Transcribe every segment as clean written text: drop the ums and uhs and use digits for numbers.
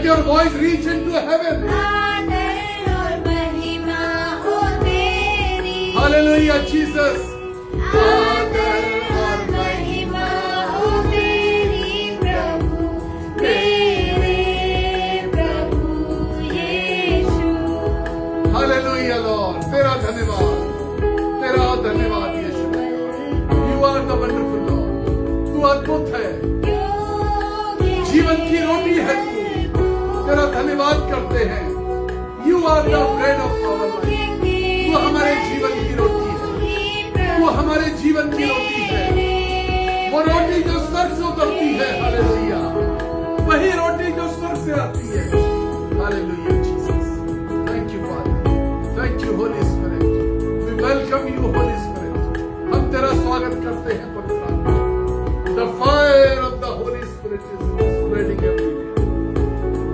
your voice reach into heaven. आदर और महिमा हो तेरी। Hallelujah, Jesus. आदर और महिमा हो तेरी प्रभु, मेरे प्रभु यीशु। Hallelujah, Lord. तेरा धन्यवाद यीशु। You are the wonderful Lord. तू अद्भुत है, जीवन की रोटी है तू। तेरा धन्यवाद करते हैं। You are the bread of our life. तू हमारे जीवन की रोटी है। तू हमारे जीवन की रोटी है। वो रोटी जो स्वर्ग से उतरती है। हालेलुया। वही रोटी जो स्वर्ग से आती है। Hallelujah Jesus. Thank you Father. Thank you Holy Spirit. We welcome you Holy Spirit. हम तेरा स्वागत करते हैं पवित्र आत्मा। The fire of the Holy Spirit is spreading everywhere.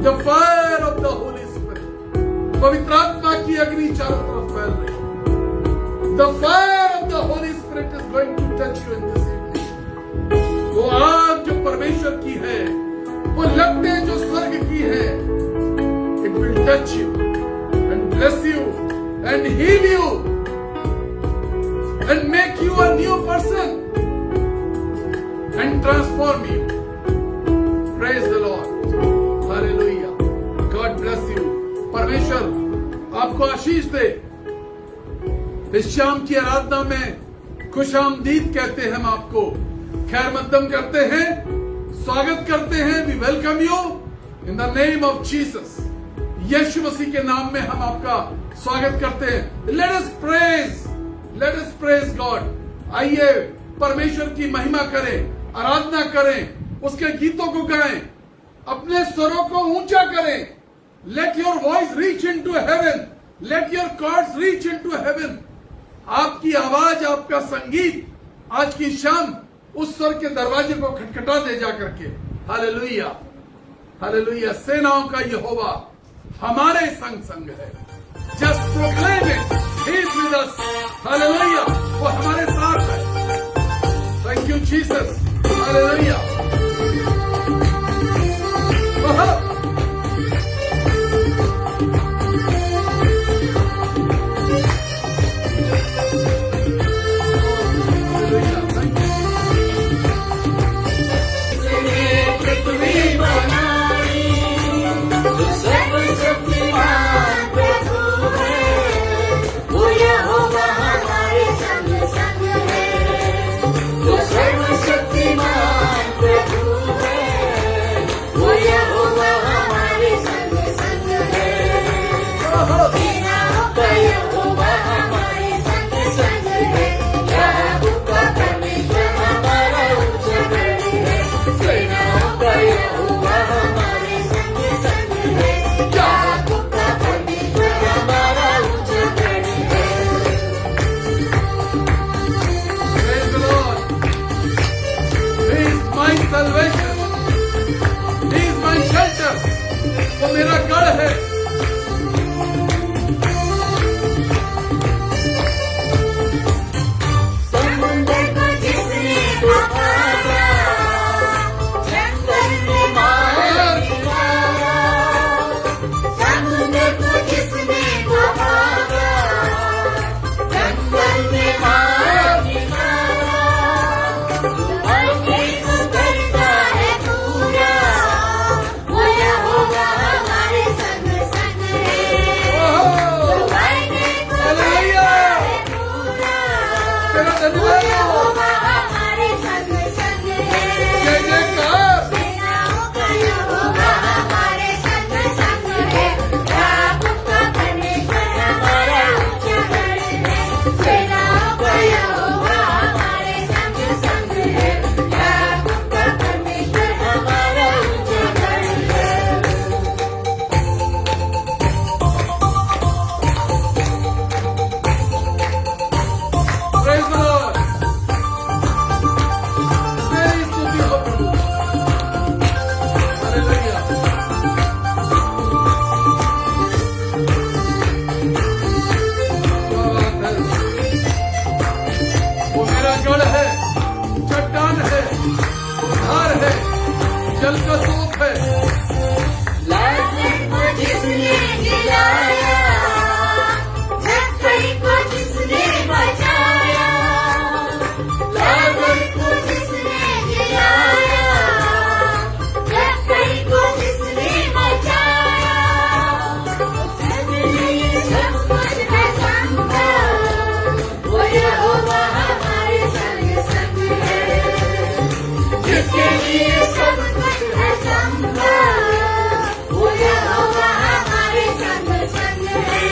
The fire of the Holy Spirit. पवित्र आत्मा की अग्नि चारों तरफ फैल रही है। The fire of the Holy Spirit is going to touch you in this evening. वो आग जो परमेश्वर की है, वो लपटें जो स्वर्ग की है, it will touch you and bless you and heal you and make you a new person and transform you. Praise the Lord. Hallelujah. God bless you. परमेश्वर आपको आशीष दे। इस शाम की आराधना में खुशामदीद कहते हैं हम आपको, खैर मकदम करते हैं, स्वागत करते हैं। We welcome you in the name of Jesus. Yeshu Masih के नाम में हम आपका स्वागत करते हैं। Let us praise God. आइए परमेश्वर की महिमा करें, आराधना करें, उसके गीतों को गाएं, अपने स्वरों को ऊंचा करें। Let your voice reach into heaven, let your cords reach into heaven. आपकी आवाज, आपका संगीत आज की शाम उस स्वर के दरवाजे को खटखटा दे जा करके। Hallelujah, hallelujah. सेनाओं का यहोवा हमारे संग है। Just proclaim it, he is with us. Hallelujah, वो हमारे साथ है। Thank you Jesus. हालेलुया। सर्वशक्तिमान लिए सब कुछ है संभव। वो यहोवा हमारे संग संग है।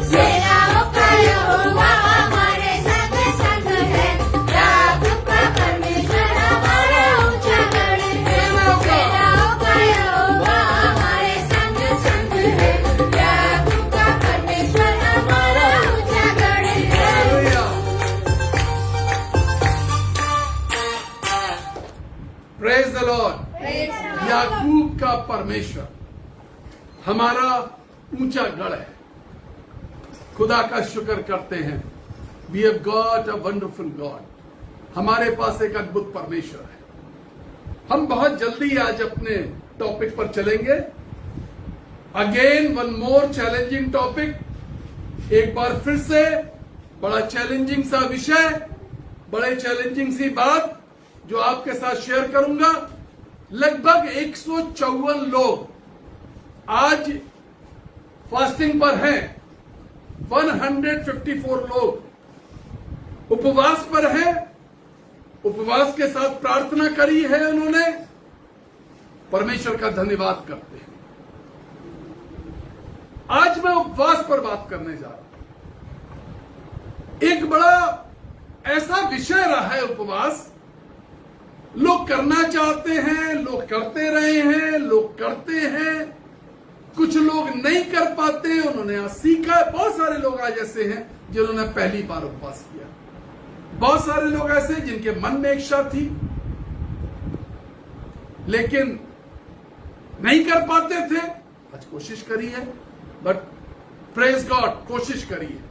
सेनाओं का यहोवा हमारे संग संग है। याकूब का परमेश्वर हमारा ऊंचा गढ़ है। सेनाओं का यहोवा हमारे संग संग है। याकूब का परमेश्वर हमारा ऊंचा गढ़ है। Praise the Lord. याकूब का परमेश्वर हमारा ऊंचा गढ़ है। खुदा का शुक्र करते हैं। We have got a wonderful God. हमारे पास एक अद्भुत परमेश्वर है। हम बहुत जल्दी आज अपने टॉपिक पर चलेंगे। Again one more challenging topic. एक बार फिर से बड़ा चैलेंजिंग सा विषय, बड़े चैलेंजिंग सी बात जो आपके साथ शेयर करूंगा। लगभग 154 लोग आज फास्टिंग पर हैं। 154 लोग उपवास पर हैं। उपवास के साथ प्रार्थना करी है उन्होंने। परमेश्वर का धन्यवाद करते हैं। आज मैं उपवास पर बात करने जा रहा हूं। एक बड़ा ऐसा विषय रहा है उपवास। लोग करना चाहते हैं, लोग करते रहे हैं, लोग करते हैं, कुछ लोग नहीं कर पाते। उन्होंने आज सीखा है। बहुत सारे लोग आज ऐसे हैं जिन्होंने पहली बार उपवास किया। बहुत सारे लोग ऐसे जिनके मन में इच्छा थी लेकिन नहीं कर पाते थे। आज कोशिश करी है, बट प्रेज गॉड, कोशिश करी है।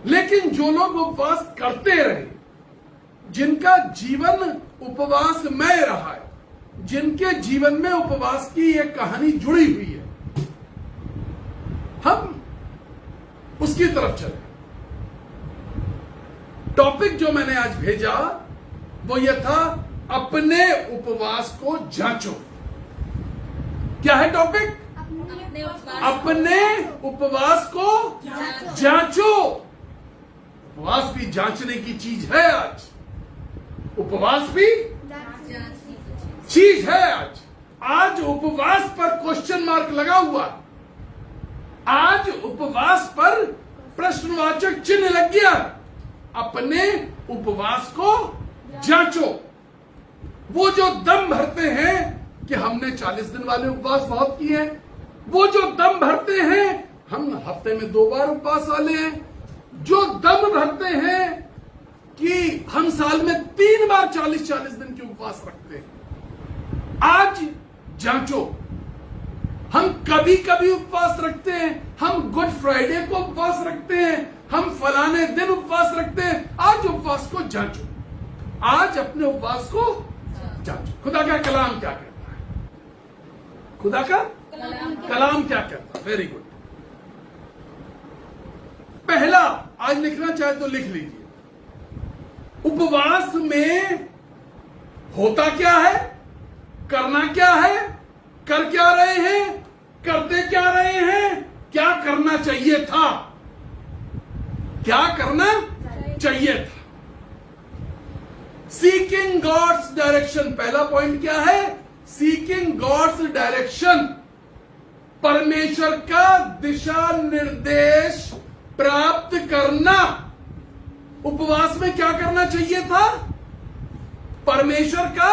लेकिन जो लोग उपवास करते रहे, जिनका जीवन उपवासमय रहा है, जिनके जीवन में उपवास की एक कहानी जुड़ी हुई है, हम उसकी तरफ चले। टॉपिक जो मैंने आज भेजा वो यह था, अपने उपवास को जांचो। क्या है टॉपिक? अपने उपवास को जांचो। उपवास भी जांचने की चीज है। आज उपवास भी चीज है। आज उपवास पर क्वेश्चन मार्क लगा हुआ। आज उपवास पर प्रश्नवाचक चिन्ह लग गया। अपने उपवास को जांचो। वो जो दम भरते हैं कि हमने 40 दिन वाले उपवास बहुत किए हैं, वो जो दम भरते हैं हम हफ्ते में 2 बार उपवास वाले हैं, जो दम भरते हैं कि हम साल में 3 बार 40-40 दिन के उपवास रखते हैं, आज जांचो। हम कभी कभी उपवास रखते हैं, हम गुड फ्राइडे को उपवास रखते हैं, हम फलाने दिन उपवास रखते हैं। आज उपवास को जांचो। आज अपने उपवास को जांचो। खुदा का कलाम क्या कहता है? खुदा का कलाम क्या कहता है? Very good. पहला, आज लिखना चाहे तो लिख लीजिए। उपवास में होता क्या है, करना क्या है, कर क्या रहे हैं, करते क्या रहे हैं, क्या करना चाहिए था, क्या करना चाहिए था। सीकिंग गॉड्स डायरेक्शन, पहला पॉइंट क्या है? सीकिंग गॉड्स डायरेक्शन, परमेश्वर का दिशा निर्देश प्राप्त करना। उपवास में क्या करना चाहिए था? परमेश्वर का।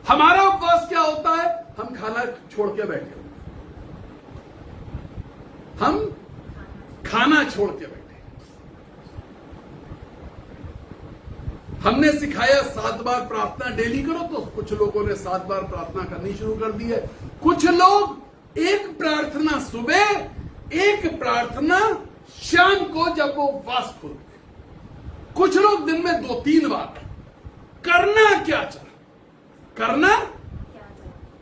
हमारा उपवास क्या होता है? हम खाना छोड़ के बैठे, हम खाना छोड़ के बैठे। हमने सिखाया 7 बार प्रार्थना डेली करो, तो कुछ लोगों ने 7 बार प्रार्थना करनी शुरू कर दी है। कुछ लोग एक प्रार्थना सुबह, एक प्रार्थना शाम को जब वो उपवास खोलते। कुछ लोग दिन में 2-3 बार। करना क्या चाहिए? करना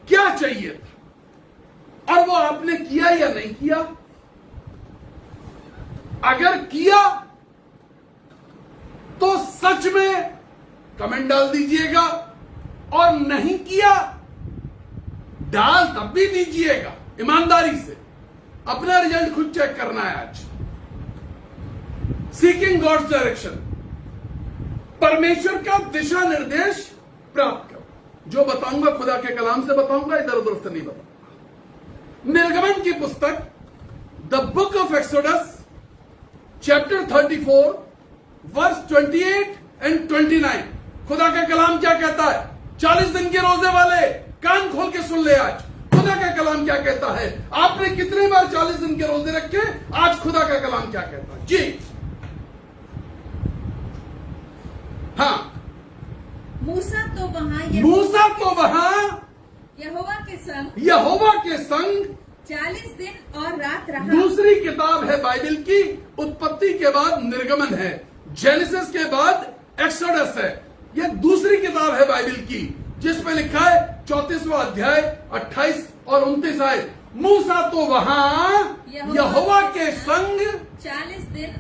क्या चाहिए था? और वो आपने किया या नहीं किया? अगर किया तो सच में कमेंट डाल दीजिएगा, और नहीं किया डाल तब भी दीजिएगा, ईमानदारी से। अपना रिजल्ट खुद चेक करना है आज। सीकिंग गॉड्स डायरेक्शन, परमेश्वर का दिशा निर्देश प्राप्त करो। जो बताऊंगा खुदा के कलाम से बताऊंगा, इधर उधर से नहीं बताऊंगा। निर्गमन की पुस्तक the book of Exodus chapter 34 verse 28 and 29। खुदा का कलाम क्या कहता है? 40 दिन के रोजे वाले कान खोल के सुन ले। आज खुदा का कलाम क्या कहता है? आपने कितने बार 40 दिन के रोजे रखे? आज खुदा का कलाम क्या कहता है? जी हाँ। मूसा तो वहाँ यहोवा के संग 40 दिन और रात रहा। दूसरी किताब है बाइबल की। उत्पत्ति के बाद निर्गमन है, जेनेसिस के बाद एक्सोडस है। यह दूसरी किताब है बाइबल की, जिसमें लिखा है 34वां अध्याय 28 और 29 आयत। मूसा तो वहां यहोवा के संग 40 दिन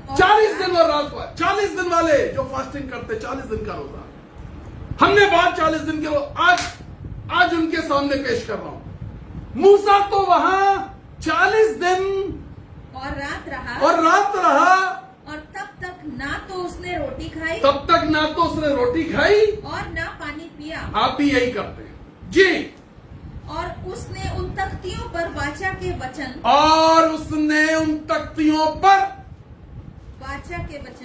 और रात हुआ। 40 दिन वाले जो फास्टिंग करते, 40 दिन का रोजा। हमने बात 40 दिन के आज उनके सामने पेश कर रहा हूं। मूसा तो वहां 40 दिन और रात रहा और तब तक ना तो उसने रोटी खाई और ना पानी पिया। आप भी यही करते हैं जी। और उसने उन तख्तियों पर वाचा के वचन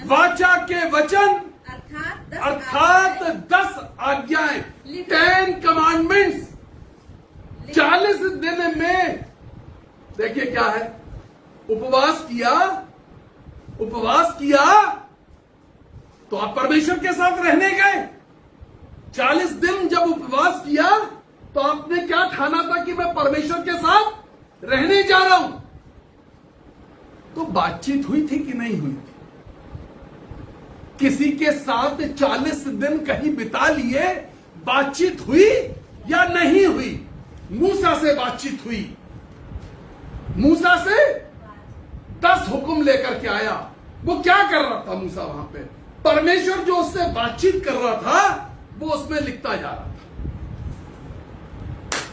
वाचा के वचन अर्थात 10 आज्ञाएं, 10 कमांडमेंट्स 40 दिन में। देखिए क्या है, उपवास किया तो आप परमेश्वर के साथ रहने गए। 40 दिन जब उपवास किया तो आपने क्या ठाना था कि मैं परमेश्वर के साथ रहने जा रहा हूं। तो बातचीत हुई थी कि नहीं हुई थी? किसी के साथ 40 दिन कहीं बिता लिए, बातचीत हुई या नहीं हुई? मूसा से बातचीत हुई। मूसा से 10 हुक्म लेकर के आया। वो क्या कर रहा था मूसा वहां पे? परमेश्वर जो उससे बातचीत कर रहा था वो उसमें लिखता जा रहा था।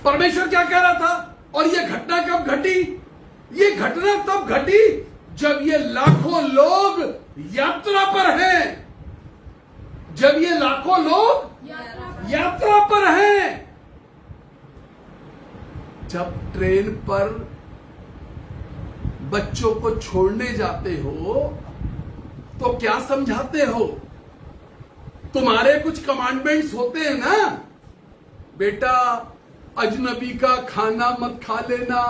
परमेश्वर क्या कह रहा था? और ये घटना कब घटी? ये घटना तब घटी जब ये लाखों लोग यात्रा पर हैं। जब ये लाखों लोग यात्रा पर हैं। जब ट्रेन पर बच्चों को छोड़ने जाते हो तो क्या समझाते हो? तुम्हारे कुछ कमांडमेंट्स होते हैं ना, बेटा अजनबी का खाना मत खा लेना,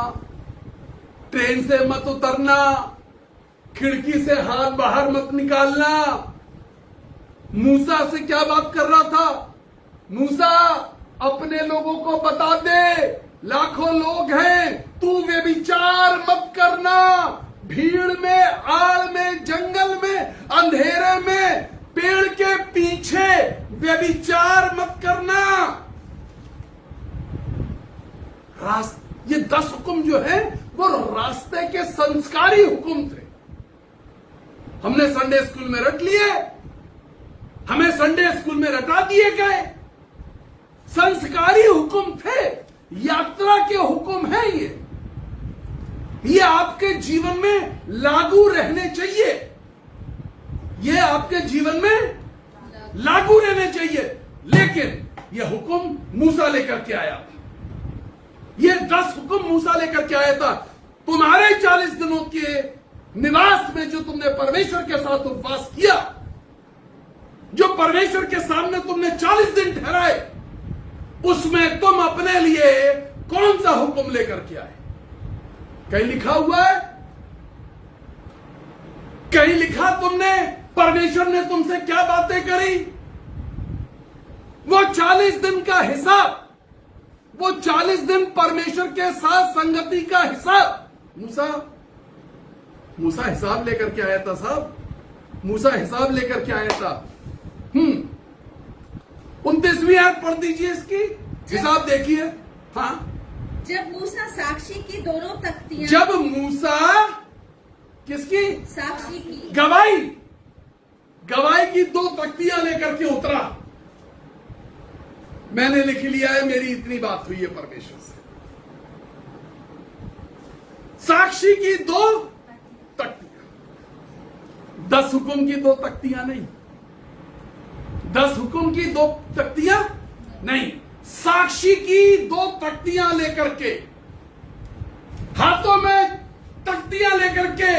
ट्रेन से मत उतरना, खिड़की से हाथ बाहर मत निकालना। मूसा से क्या बात कर रहा था? मूसा अपने लोगों को बता दे, लाखों लोग हैं, तू व्यभिचार मत करना। भीड़ में, आड़ में, जंगल में, अंधेरे में, पेड़ के पीछे व्यभिचार मत करना। ये 10 हुक्म जो है वो रास्ते के संस्कारी हुक्म थे। हमने संडे स्कूल में रट लिए, हमें संडे स्कूल में रटा दिए गए। संस्कारी हुक्म थे, यात्रा के हुक्म है। ये आपके जीवन में लागू रहने चाहिए। ये आपके जीवन में लागू रहने चाहिए। लेकिन ये हुक्म मूसा लेकर के आया था। ये 10 हुक्म मूसा लेकर के आया था। तुम्हारे 40 दिनों के निवास में जो तुमने परमेश्वर के साथ उपवास किया, जो परमेश्वर के सामने तुमने 40 दिन ठहराए, उसमें तुम अपने लिए कौन सा हुक्म लेकर के आए? कहीं लिखा हुआ है? कहीं लिखा तुमने परमेश्वर ने तुमसे क्या बातें करी? वो 40 दिन का हिसाब, वो 40 दिन परमेश्वर के साथ संगति का हिसाब मूसा हिसाब लेकर के आया था साहब। मूसा हिसाब लेकर के आया था। 29वीं आयत पढ़ दीजिए, इसकी हिसाब देखिए। हाँ, जब मूसा साक्षी की दोनों तख्तियां, जब मूसा किसकी? साक्षी की, गवाही की 2 तख्तियां लेकर के उतरा। मैंने लिख लिया है, मेरी इतनी बात हुई है परमेश्वर से। साक्षी की 2 तख्तियां, 10 हुक्म की 2 तख्तियां नहीं, 10 हुक्म की 2 तख्तियां नहीं, साक्षी की 2 तख्तियां लेकर के, हाथों में तख्तियां लेकर के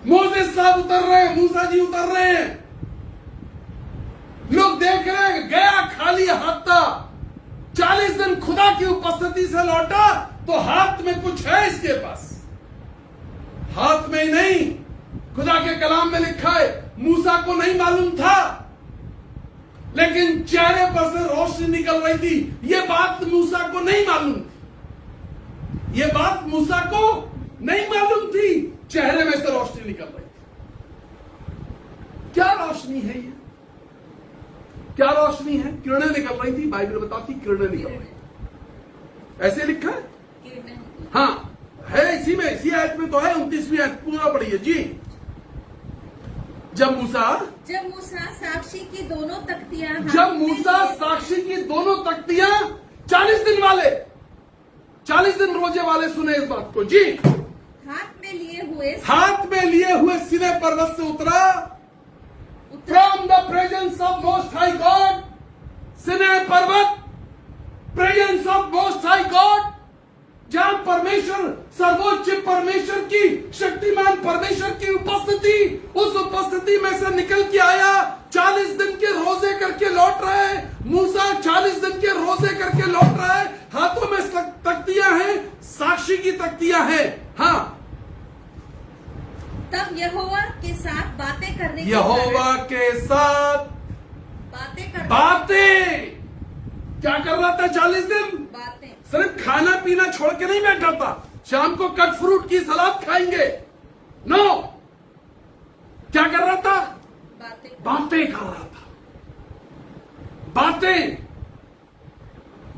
मोसेस साहब उतर रहे हैं, मूसा जी उतर रहे हैं, लोग देख रहे हैं, गया खाली हाथ था, 40 दिन खुदा की उपस्थिति से लौटा तो हाथ में कुछ है इसके पास, हाथ में ही नहीं। खुदा के कलाम में लिखा है मूसा को नहीं मालूम था, लेकिन चेहरे पर से रोशनी निकल रही थी। यह बात मूसा को नहीं मालूम थी, यह बात मूसा को नहीं मालूम थी, चेहरे में से रोशनी निकल रही थी। क्या रोशनी है ये? क्या रोशनी है? किरणें निकल रही थी, बाइबल बताती किरणें निकल रही थी। ऐसे लिखा है, हाँ है, इसी में, इसी आयत में तो है, 29वीं आयत पूरा पढ़िए जी। जब मूसा साक्षी की दोनों तख्तियां, जब मूसा साक्षी की दोनों तख्तियां 40 दिन वाले, 40 दिन रोजे वाले सुने इस बात को जी, हाथ में लिए हुए सीने पर्वत से उतरा, from the presence of most high God, सीने पर्वत, presence of most high God, जहां परमेश्वर, सर्वोच्च परमेश्वर की, शक्तिमान परमेश्वर की उपस्थिति, उस उपस्थिति में से निकल के आया। 40 दिन के रोजे करके लौट रहा है मूसा, 40 दिन के रोजे करके लौट रहा है, हाथों में तख्तियां हैं, साक्षी की तख्तियां हैं। हाँ, तब यहोवा के साथ बातें करने, यहोवा के साथ बातें क्या कर रहा था? 40 दिन बातें, सिर्फ खाना पीना छोड़ के नहीं बैठा था, शाम को कट फ्रूट की सलाद खाएंगे, नो, क्या कर रहा था? बातें कर रहा था, बातें।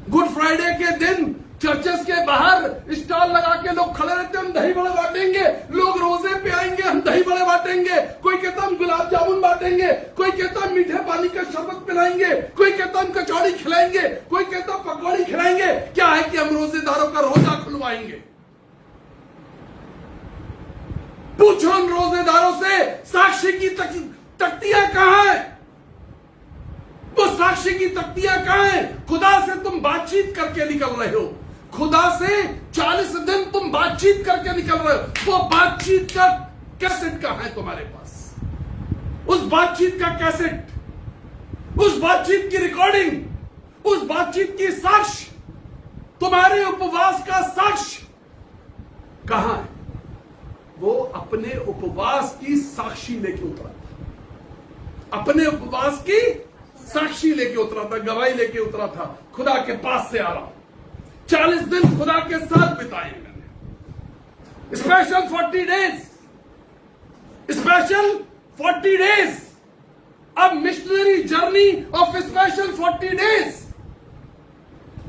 गुड फ्राइडे के दिन चर्चेस के बाहर स्टॉल लगा के लोग खड़े रहते, हम दही बड़े बांटेंगे, लोग रोजे पे आएंगे, हम दही बड़े बांटेंगे, कोई कहता हम गुलाब जामुन बांटेंगे, कोई कहता हम मीठे पानी का शरबत पिलाएंगे, कोई कहता हम कचौड़ी खिलाएंगे, कोई कहता पकौड़ी खिलाएंगे। क्या है कि हम रोजेदारों का रोजा खुलवाएंगे। पूछो हम रोजेदारों से, साक्षी की तख्तियां कहां है? वो साक्षी की तख्तियां कहां है? खुदा से तुम बातचीत करके निकल रहे हो, खुदा से 40 दिन तुम बातचीत करके निकल रहे हो, वो बातचीत का कैसेट कहां है तुम्हारे पास? उस बातचीत का कैसेट, उस बातचीत की रिकॉर्डिंग, उस बातचीत की साक्ष्य, तुम्हारे उपवास का साक्ष्य कहां है? वो अपने उपवास की साक्षी लेके उतरा था, अपने उपवास की साक्षी लेके उतरा था, गवाही लेके उतरा था, खुदा के पास से आ रहा हूं, 40 दिन खुदा के साथ बिताए मैंने, स्पेशल 40 डेज, स्पेशल 40 डेज, अब missionary journey of special 40 days,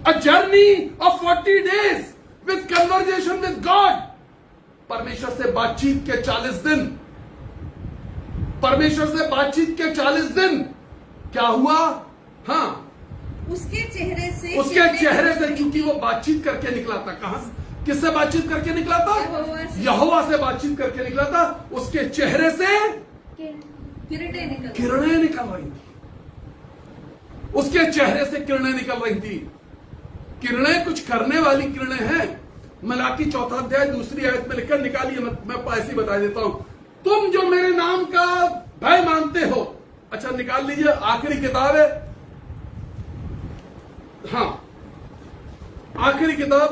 a journey of 40 days with conversation with God. परमेश्वर से बातचीत के 40 दिन, परमेश्वर से बातचीत के 40 दिन। क्या हुआ? हाँ, उसके चेहरे से, क्योंकि वो बातचीत करके निकला था। कहां से? किससे बातचीत करके निकला था? यहोवा से बातचीत करके निकला था। उसके चेहरे से किरणें निकल रही थी, उसके चेहरे से किरणें निकल रही थी। किरणें कुछ करने वाली किरणें हैं। मलाकी 4 अध्याय 2 आयत में लिखकर निकालिए, मैं ऐसे ही बता देता हूं। तुम जो मेरे नाम का भय मानते हो, अच्छा निकाल लीजिए, आखिरी किताब है, हाँ आखिरी किताब,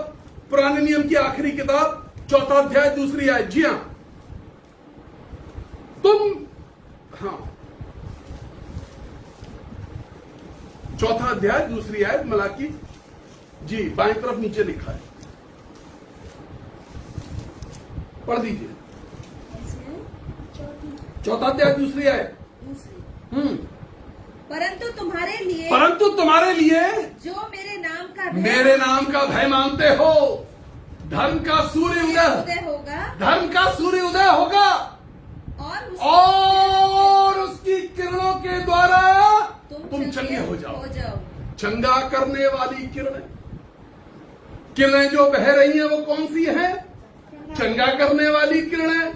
पुराने नियम की आखिरी किताब 4 अध्याय 2 आयत, जी हाँ, तुम, हाँ 4 अध्याय 2 आयत मलाकी, जी बाएं तरफ नीचे लिखा है, पढ़ दीजिए। 4 अध्याय 2 आयत। परंतु तुम्हारे लिए जो मेरे नाम का भय मानते हो, धर्म का सूर्य उदय होगा, धर्म का सूर्य उदय होगा, और उसकी किरणों के द्वारा तुम चंगे हो जाओ। चंगा करने वाली किरणें, किरणें जो बह रही हैं वो कौन सी हैं? चंगा करने वाली किरणें,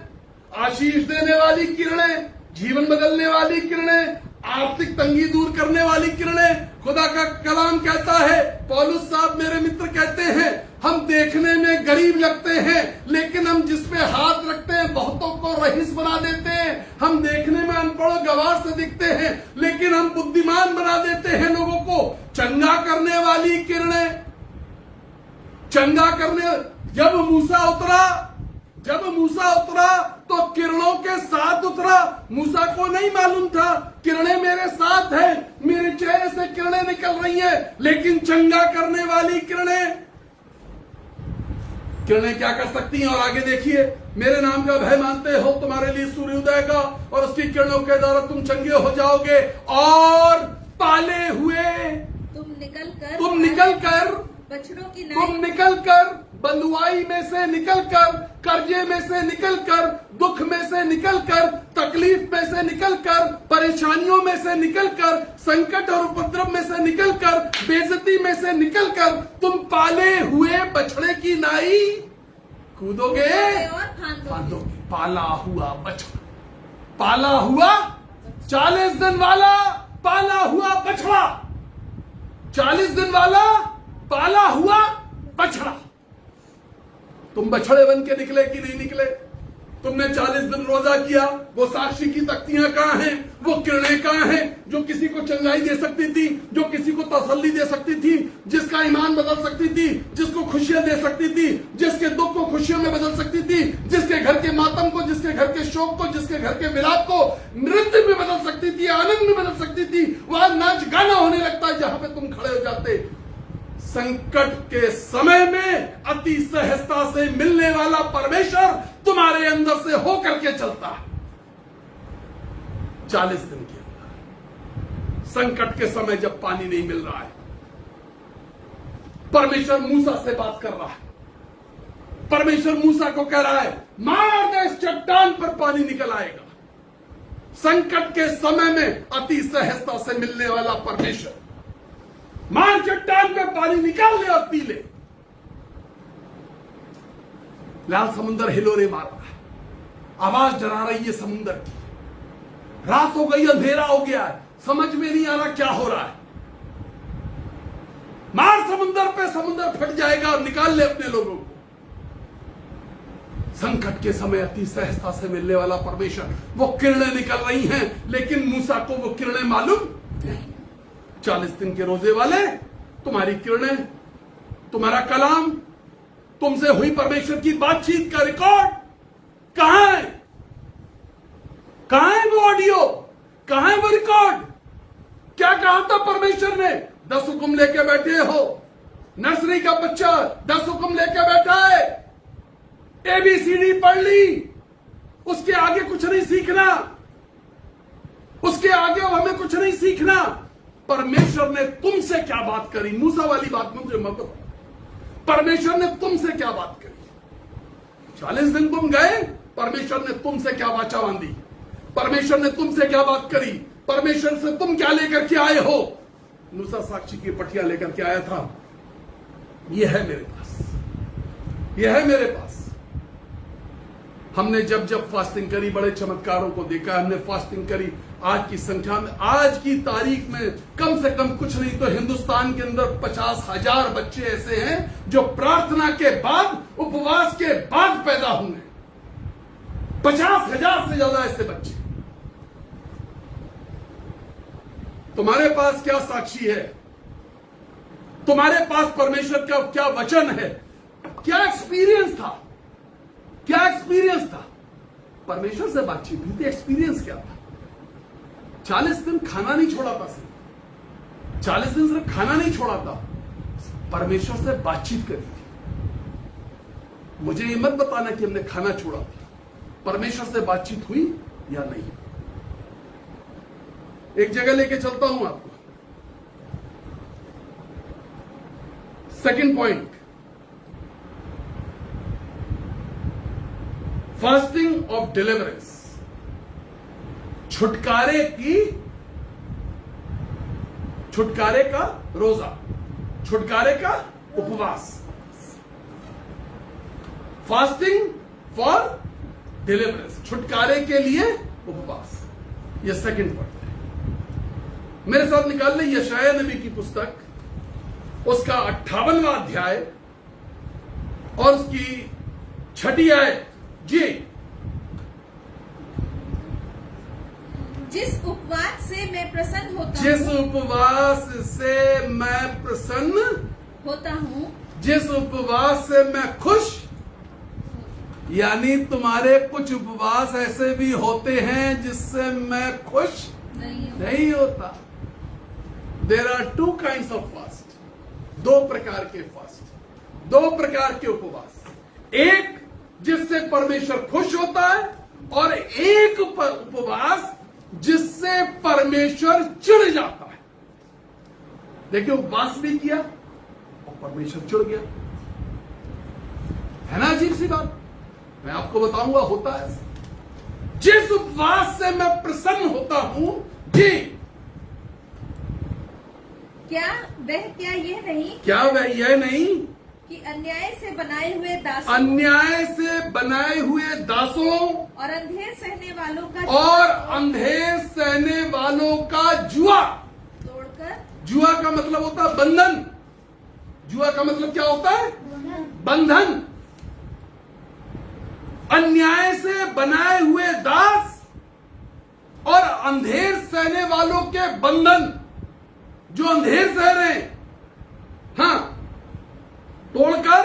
आशीष देने वाली किरणें, जीवन बदलने वाली किरणें, आर्थिक तंगी दूर करने वाली किरणें। खुदा का कलाम कहता है, पौलुस साहब मेरे मित्र कहते हैं, हम देखने में गरीब लगते हैं लेकिन हम जिस पे हाथ रखते हैं बहुतों को रईस बना देते हैं। हम देखने में अनपढ़ गवार से दिखते हैं लेकिन हम बुद्धिमान बना देते हैं लोगों को। चंगा करने वाली किरणें, चंगा करने। जब मूसा उतरा तो किरणों के साथ उतरा। मूसा को नहीं मालूम था किरणें मेरे साथ हैं, मेरे चेहरे से किरणें निकल रही हैं, लेकिन चंगा करने वाली किरणें क्या कर सकती हैं? और आगे देखिए, मेरे नाम का भय मानते हो, तुम्हारे लिए सूर्योदय का और उसकी किरणों के द्वारा तुम चंगे हो जाओगे और पाले हुए तुम निकल कर बछड़ों की तुम निकल कर बंधुआई में से निकल कर, कर्जे में से निकल कर, दुख में से निकल कर, तकलीफ में से निकल कर, परेशानियों में से निकल कर, संकट और उपद्रव में से निकल कर, बेइज्जती में से निकल कर तुम पाले हुए बछड़े की नाई कूदोगे और फांदोगे। पाला हुआ बछड़ा, पाला हुआ 40 दिन वाला पाला हुआ बछड़ा, 40 दिन वाला पाला हुआ बछड़ा। तुम बछड़े बन के निकले कि नहीं निकले? तुमने 40 दिन रोजा किया, वो साक्षी की तख्तियां कहां हैं? वो किरणें कहां हैं जो किसी को चंगाई दे सकती थी, जो किसी को तसल्ली दे सकती थी, जिसका ईमान बदल सकती थी, जिसको खुशियां दे सकती थी, जिसके दुख को खुशियों में बदल सकती थी, जिसके घर के मातम को, जिसके घर के शोक को, जिसके घर के विलाप को नृत्य में बदल सकती थी, आनंद में बदल सकती थी। वहां नाच गाना होने लगता है जहां पे तुम खड़े हो जाते। संकट के समय में अति सहजता से मिलने वाला परमेश्वर तुम्हारे अंदर से होकर के चलता है। 40 दिन के अंदर संकट के समय जब पानी नहीं मिल रहा है, परमेश्वर मूसा से बात कर रहा है। परमेश्वर मूसा को कह रहा है, मार दे इस चट्टान पर पानी निकल आएगा। संकट के समय में अति सहजता से मिलने वाला परमेश्वर, मार चट्टान पे पानी निकाल ले और पी ले। लाल समुद्र हिलोरे मार रहा है, आवाज डरा रही है समुद्र की। रात हो गई, अंधेरा हो गया है, समझ में नहीं आ रहा क्या हो रहा है। मार समुद्र पे, समुद्र फट जाएगा और निकाल ले अपने लोगों को। संकट के समय अति सहजता से मिलने वाला परमेश्वर, वो किरणें निकल रही हैं लेकिन मूसा को वो किरणें मालूम नहीं। 40 दिन के रोजे वाले, तुम्हारी किरणें, तुम्हारा कलाम, तुमसे हुई परमेश्वर की बातचीत का रिकॉर्ड कहां है? कहां है वो ऑडियो? कहां है वो रिकॉर्ड? क्या कहा था परमेश्वर ने? 10 हुक्म लेके बैठे हो। नर्सरी का बच्चा 10 हुक्म लेके बैठा है, ABCD पढ़ ली, उसके आगे कुछ नहीं सीखना, उसके आगे हमें कुछ नहीं सीखना। परमेश्वर ने तुमसे क्या बात करी? मूसा वाली बात मुझे मत बताओ। परमेश्वर ने तुमसे क्या बात करी? 40 दिन तुम गए, परमेश्वर ने तुमसे क्या वाचा बांधी? परमेश्वर ने तुमसे क्या बात करी? परमेश्वर से तुम क्या लेकर के आए हो? मूसा साक्षी की पटिया लेकर के आया था। यह है मेरे पास, यह है मेरे पास। हमने जब जब फास्टिंग करी, बड़े चमत्कारों को देखा। हमने फास्टिंग करी, आज की संख्या में, आज की तारीख में कम से कम कुछ नहीं तो हिंदुस्तान के अंदर 50,000 बच्चे ऐसे हैं जो प्रार्थना के बाद, उपवास के बाद पैदा हुए। 50,000 से ज्यादा ऐसे बच्चे। तुम्हारे पास क्या साक्षी है? तुम्हारे पास परमेश्वर का क्या वचन है? क्या एक्सपीरियंस था? क्या एक्सपीरियंस था? परमेश्वर से बातचीत हुई थी, एक्सपीरियंस क्या था? 40 दिन खाना नहीं छोड़ा था, सिर्फ 40 दिन सिर्फ खाना नहीं छोड़ा था, परमेश्वर से बातचीत करी थी। मुझे ये मत बताना कि हमने खाना छोड़ा था, परमेश्वर से बातचीत हुई या नहीं। एक जगह लेके चलता हूं आपको। Second point, fasting of deliverance, छुटकारे का रोजा, छुटकारे का उपवास। फास्टिंग फॉर डिलीवरेंस, छुटकारे के लिए उपवास। यह सेकंड पॉइंट है। मेरे साथ निकाल ले यशाया नबी की पुस्तक, उसका 58वां अध्याय और उसकी 6ठी आयत। जी। जिस उपवास से मैं प्रसन्न होता जिस हूँ उपवास से मैं प्रसन्न होता हूँ, जिस उपवास से मैं खुश, यानी तुम्हारे कुछ उपवास ऐसे भी होते हैं जिससे मैं खुश नहीं होता। There are 2 kinds of fast, 2 प्रकार के फास्ट, 2 प्रकार के उपवास। एक जिससे परमेश्वर खुश होता है और एक उपवास जिससे परमेश्वर चिढ़ जाता है। देखिए, उपवास भी किया और परमेश्वर चिढ़ गया, है ना अजीब सी बात। मैं आपको बताऊंगा होता है। जिस उपवास से मैं प्रसन्न होता हूं, जी, क्या यह नहीं क्या वह यह नहीं कि अन्याय से बनाए हुए दासों अन्याय से बनाए हुए दासों और अंधेर सहने वालों का और अंधेर सहने वालों का जुआ। तोड़कर, जुआ का मतलब होता है बंधन। जुआ का मतलब क्या होता है? बंधन। अन्याय से बनाए हुए दास और अंधेर सहने वालों के बंधन, जो अंधेर सह रहे हैं, हाँ, तोड़कर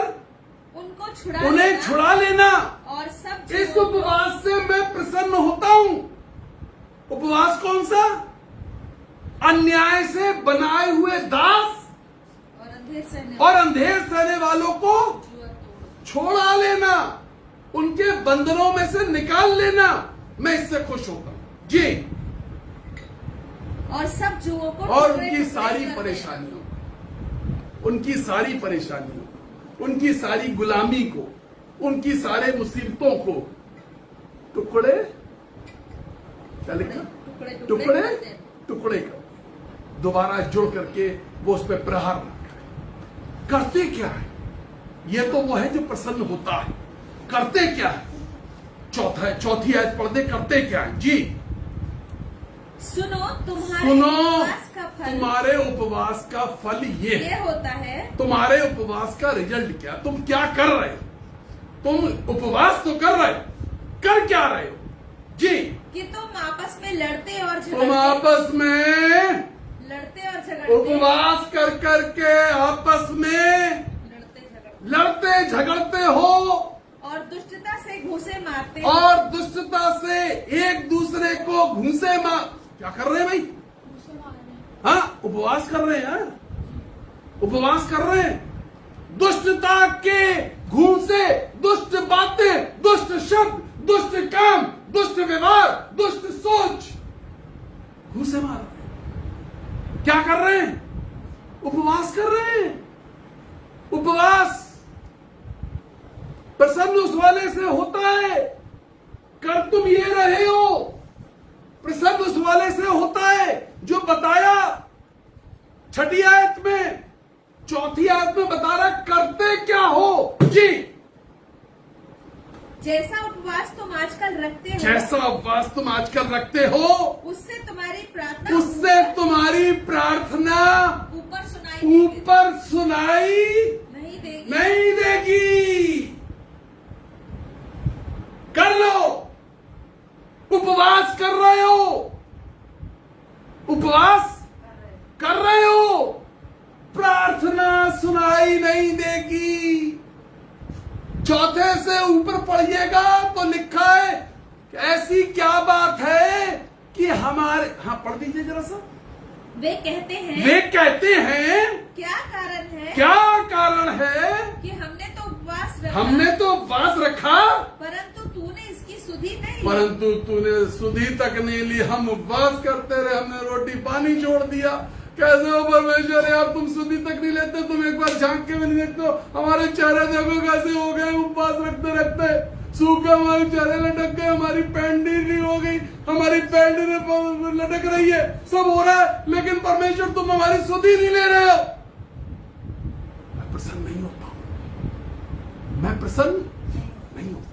उनको उन्हें छुड़ा लेना। और सब इस उपवास से मैं प्रसन्न होता हूं। उपवास कौन सा? अन्याय से बनाए हुए दास और अंधेर सहने वालों को छोड़ा लेना, उनके बंधनों में से निकाल लेना। मैं इससे खुश होता हूं। जी। और सब जुओं को और उनकी सारी परेशानियों, उनकी सारी परेशानियों, उनकी सारी गुलामी को, उनकी सारे मुसीबतों को टुकड़े, क्या लिखा? टुकड़े टुकड़े कर दोबारा जुड़ करके वो उस पर प्रहार न करें। करते क्या है? ये तो वो है जो प्रसन्न होता है। करते क्या है? चौथी आयत पढ़ दे। करते क्या है? जी। सुनो, उपवास का फल, तुम्हारे उपवास का फल ये होता है। तुम्हारे उपवास का रिजल्ट क्या? तुम क्या कर रहे हो? तुम उपवास तो कर रहे हो, कर क्या रहे हो? जी। कि तुम आपस में लड़ते और झगड़ते, तुम आपस में लड़ते और झगड़ते, उपवास कर करके आपस में लड़ते झगड़ते हो और दुष्टता से घूंसे मारते, और दुष्टता से एक दूसरे को घूंसे मार। क्या कर रहे हैं भाई? हाँ, उपवास कर रहे हैं। उपवास कर रहे हैं। दुष्टता के घूंसे, दुष्ट बातें, दुष्ट शब्द, दुष्ट काम, दुष्ट व्यवहार, दुष्ट सोच, घूंसे मार रहे हैं। क्या कर रहे हैं? उपवास कर रहे हैं। उपवास प्रसन्न उस वाले से होता है, कर तुम ये रहे हो। प्रसन्न उस वाले से होता है जो बताया 6ठी आयत में, 4थी आयत में बता रहा करते क्या हो। जी। जैसा उपवास तुम आजकल रखते हो, जैसा उपवास तुम आजकल रखते हो, उससे तुम्हारी प्रार्थना ऊपर सुनाई नहीं देगी। कर लो। उपवास कर रहे हो, उपवास कर रहे हो, प्रार्थना सुनाई नहीं देगी। चौथे से ऊपर पढ़िएगा तो लिखा है कि ऐसी क्या बात है कि हमारे, हाँ पढ़ दीजिए जरा सा। वे कहते हैं क्या कारण है कि हमने तो उपवास रखा, परंतु तूने सुधि तक नहीं ली। हम उपवास करते रहे, हमने रोटी पानी छोड़ दिया। कैसे हो परमेश्वर यार, तुम सुधि तक नहीं लेते, तुम एक बार झांक के भी नहीं देखते हो। हमारे चेहरे देखो कैसे हो गए, उपवास रखते रखते सूखे हमारे चेहरे लटक गए, हमारी पैंट ढीली हो गई, हमारी पैंट लटक रही है, सब हो रहा है, लेकिन परमेश्वर तुम हमारी सुधि नहीं ले रहे हो। मैं प्रसन्न नहीं होता हूं, मैं प्रसन्न नहीं होता,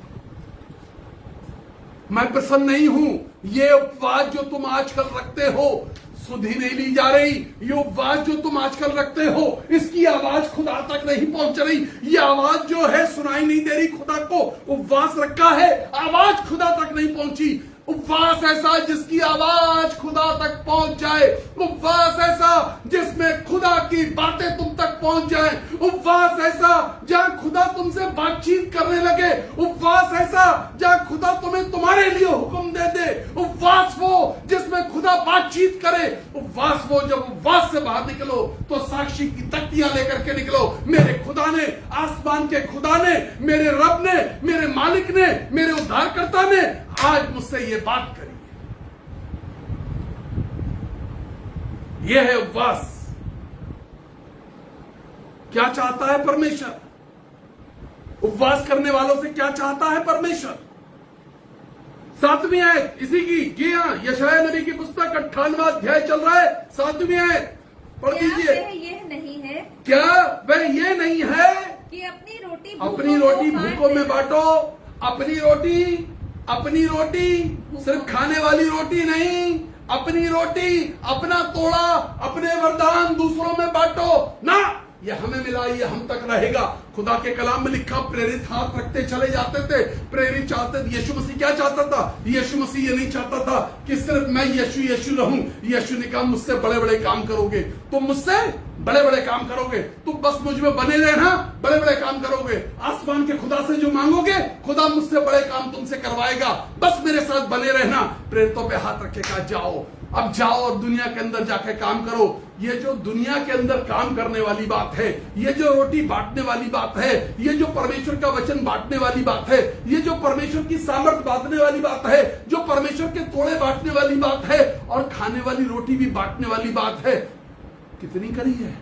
मैं प्रसन्न नहीं हूं। ये उपवास जो तुम आजकल रखते हो, सुध ही नहीं ली जा रही। ये उपवास जो तुम आजकल रखते हो, इसकी आवाज खुदा तक नहीं पहुंच रही। ये आवाज जो है सुनाई नहीं दे रही खुदा को। उपवास रखा है, आवाज खुदा तक नहीं पहुंची। उपवास ऐसा जिसकी आवाज खुदा तक पहुंच जाए। उपवास ऐसा जिसमें खुदा की बातें तुम तक पहुंच जाए। उपवास ऐसा जहां खुदा तुमसे बातचीत करने लगे। उपवास ऐसा जहां खुदा तुम्हें तुम्हारे लिए हुक्म दे दे। उपवास वो जिसमें खुदा बातचीत करे। उपवास वो जब उपवास से बाहर निकलो तो साक्षी की तख्तियां लेकर के निकलो। मेरे खुदा ने, आसमान के खुदा ने, मेरे रब ने, मेरे मालिक ने, मेरे उद्धारकर्ता ने आज मुझसे ये बात करी। यह है उपवास। क्या चाहता है परमेश्वर? उपवास करने वालों से क्या चाहता है परमेश्वर? 7वीं आयत इसी की, जी हाँ, यशायाह नबी की पुस्तक 98वां अध्याय चल रहा है। 7वीं आयत पढ़ दीजिए। यह नहीं है, क्या वह ये नहीं है कि अपनी रोटी भूखों में बांटो। अपनी रोटी सिर्फ खाने वाली रोटी नहीं, अपनी रोटी, अपना तोड़ा, अपने वरदान दूसरों में बांटो ना। ये हमें मिला, ये हम तक रहेगा। खुदा के कलाम में लिखा, प्रेरित हाथ रखते चले जाते थे। प्रेरित चाहते थे। यीशु मसीह क्या चाहता था? यीशु मसीह ये नहीं चाहता था कि सिर्फ मैं यीशु रहूं। यीशु ने कहा, मुझसे बड़े बड़े काम करोगे, तुम मुझसे बड़े बड़े काम करोगे, तुम बस मुझ में बने रहना, बड़े बड़े काम करोगे। आसमान के खुदा से जो मांगोगे, खुदा मुझसे बड़े काम तुमसे करवाएगा, बस मेरे साथ बने रहना। प्रेरितों पे हाथ रखे कहा, जाओ, अब जाओ और दुनिया के अंदर जाके काम करो। ये जो दुनिया के अंदर काम करने वाली बात है, ये जो रोटी बांटने वाली बात है, ये जो परमेश्वर का वचन बांटने वाली बात है, ये जो परमेश्वर की सामर्थ बांटने वाली बात है, जो परमेश्वर के तोड़े बांटने वाली बात है और खाने वाली रोटी भी बांटने वाली बात है, कितनी करी है।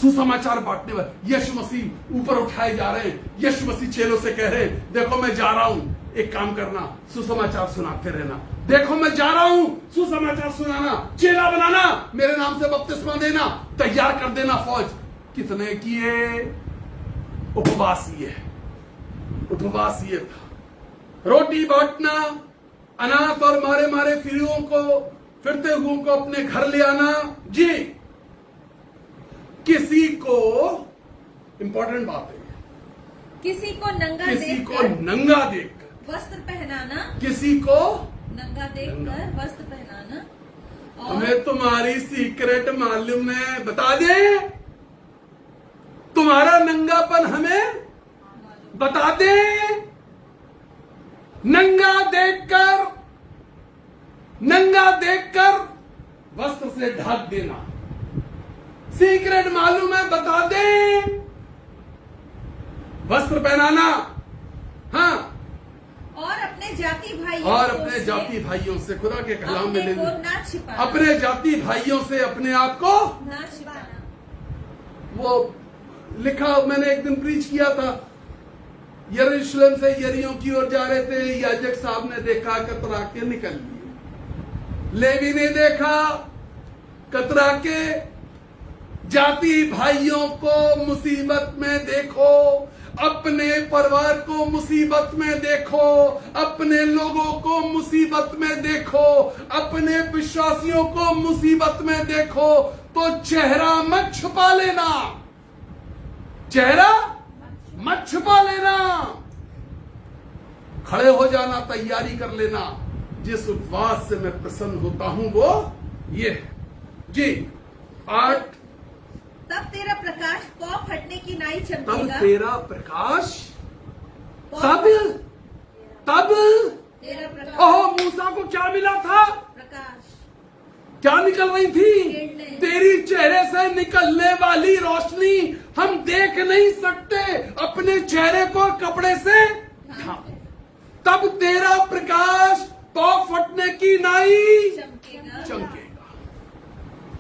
सुसमाचार बांटने वाले यीशु मसीह ऊपर उठाए जा रहे हैं। यीशु मसीह चेलों से कह रहे हैं, देखो मैं जा रहा हूं, एक काम करना, सुसमाचार सुनाते रहना। देखो मैं जा रहा हूं, सुसमाचार सुनाना, चेला बनाना, मेरे नाम से बपतिस्मा देना, तैयार कर देना फौज। कितने किए? उपवास ये था। रोटी बांटना, अनाथ और मारे मारे फिरते हुओं को अपने घर ले आना। जी, किसी को, इंपॉर्टेंट बात है, किसी को नंगा देखकर वस्त्र पहनाना, किसी को नंगा देखकर वस्त्र पहनाना। और हमें तुम्हारी सीक्रेट मालूम है, बता दे। तुम्हारा नंगापन हमें बता दे। नंगा देखकर वस्त्र से ढक देना। सीक्रेट मालूम है, बता दे। वस्त्र पहनाना, हाँ, और अपने जाति भाइयों से खुदा के कलाम में ले अपने जाति भाइयों से अपने आप को ना छिपाना। वो लिखा, मैंने एक दिन प्रीच किया था। यरूशलेम से यरीहो की ओर जा रहे थे। याजक साहब ने देखा, कतरा के निकल लिए। लेवी ने देखा, कतरा के। जाति भाइयों को मुसीबत में देखो, अपने परिवार को मुसीबत में देखो, अपने लोगों को मुसीबत में देखो, अपने विश्वासियों को मुसीबत में देखो, तो चेहरा मत छुपा लेना, चेहरा मत छुपा लेना। खड़े हो जाना, तैयारी कर लेना। जिस उपवास से मैं प्रसन्न होता हूं वो ये है। जी 8, तब तेरा प्रकाश पौ फटने की नाई तब चमकेगा। तेरा प्रकाश, तब तेरा प्रकाश, ओहो, मूसा को क्या मिला था? प्रकाश क्या निकल रही थी? किरणें। तेरी चेहरे से निकलने वाली रोशनी हम देख नहीं सकते, अपने चेहरे को कपड़े से ढांप। तब तेरा प्रकाश पौ फटने की नाई चमकेगा।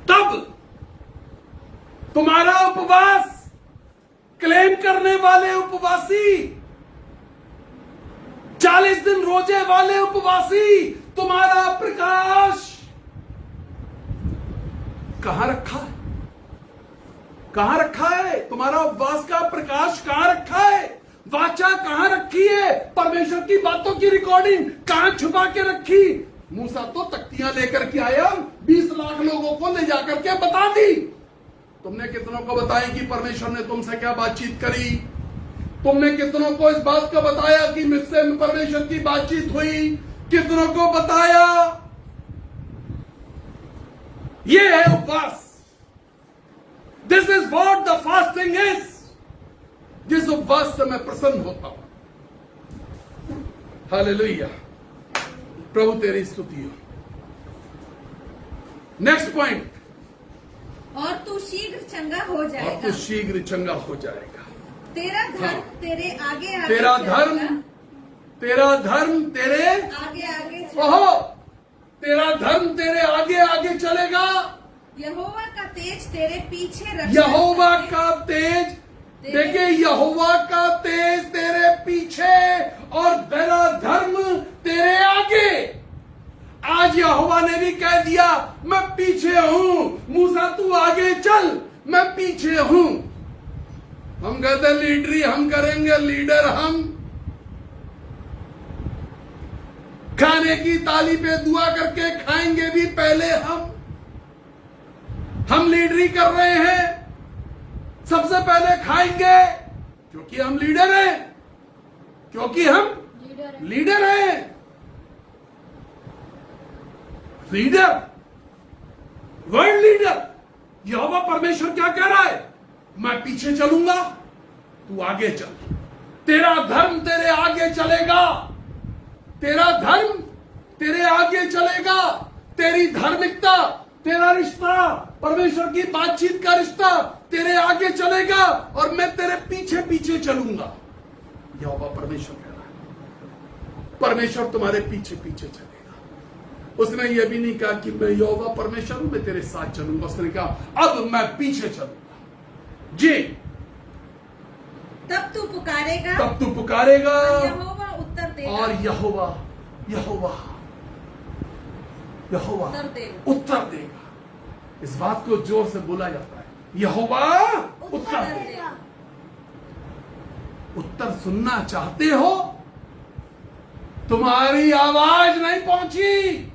तब तुम्हारा उपवास, क्लेम करने वाले उपवासी, 40 दिन रोजे वाले उपवासी, तुम्हारा प्रकाश कहां रखा है? कहां रखा है? तुम्हारा उपवास का प्रकाश कहां रखा है? वाचा कहां रखी है? परमेश्वर की बातों की रिकॉर्डिंग कहां छुपा के रखी? मूसा तो तख्तियां लेकर के आया, 20 लाख लोगों को ले जाकर के बता दी। तुमने कितनों को बताया कि परमेश्वर ने तुमसे क्या बातचीत करी? तुमने कितनों को इस बात का बताया कि मुझसे परमेश्वर की बातचीत हुई? कितनों को बताया? ये है उपवास। This is what the fasting is. जिस उपवास से मैं प्रसन्न होता हूं। हालेलुया, प्रभु तेरी स्तुति हो। नेक्स्ट पॉइंट, और तू शीघ्र चंगा हो और जाएगा। तू शीघ्र चंगा हो जाएगा। तेरा धर्म हाँ। तेरे आगे आगे तेरा धर्म तेरे आगे आगे ओहो, तेरा धर्म तेरे आगे आगे चलेगा। यहोवा का तेज तेरे पीछे रक्षा यहोवा करे। का तेज, देखिए यहोवा का तेज तेरे पीछे और तेरा धर्म तेरे आगे। आज यहोवा ने भी कह दिया मैं पीछे हूं, मूसा तू आगे चल, मैं पीछे हूं। हम कहते लीडरी हम करेंगे, लीडर हम। खाने की ताली पे दुआ करके खाएंगे भी पहले हम लीडरी कर रहे हैं, सबसे पहले खाएंगे क्योंकि हम लीडर हैं, क्योंकि हम लीडर हैं। Leader, world leader. यहोवा परमेश्वर क्या कह रहा है? मैं पीछे चलूंगा, तू आगे चल। तेरा धर्म तेरे आगे चलेगा, तेरा धर्म तेरे आगे चलेगा। तेरी धार्मिकता, तेरा रिश्ता, परमेश्वर की बातचीत का रिश्ता तेरे आगे चलेगा और मैं तेरे पीछे पीछे चलूंगा। यहोवा परमेश्वर कह रहा है, परमेश्वर तुम्हारे पीछे पीछे चलेगा। उसने यह भी नहीं कहा कि मैं यहोवा परमेश्वर हूं, मैं तेरे साथ चलूंगा। उसने कहा अब मैं पीछे चलूंगा। जी, तब तू पुकारेगा, यहोवा उत्तर देगा, और यहोवा उत्तर देगा। इस बात को जोर से बोला जाता है, यहोवा उत्तर देगा। उत्तर सुनना चाहते हो? तुम्हारी आवाज नहीं पहुंची।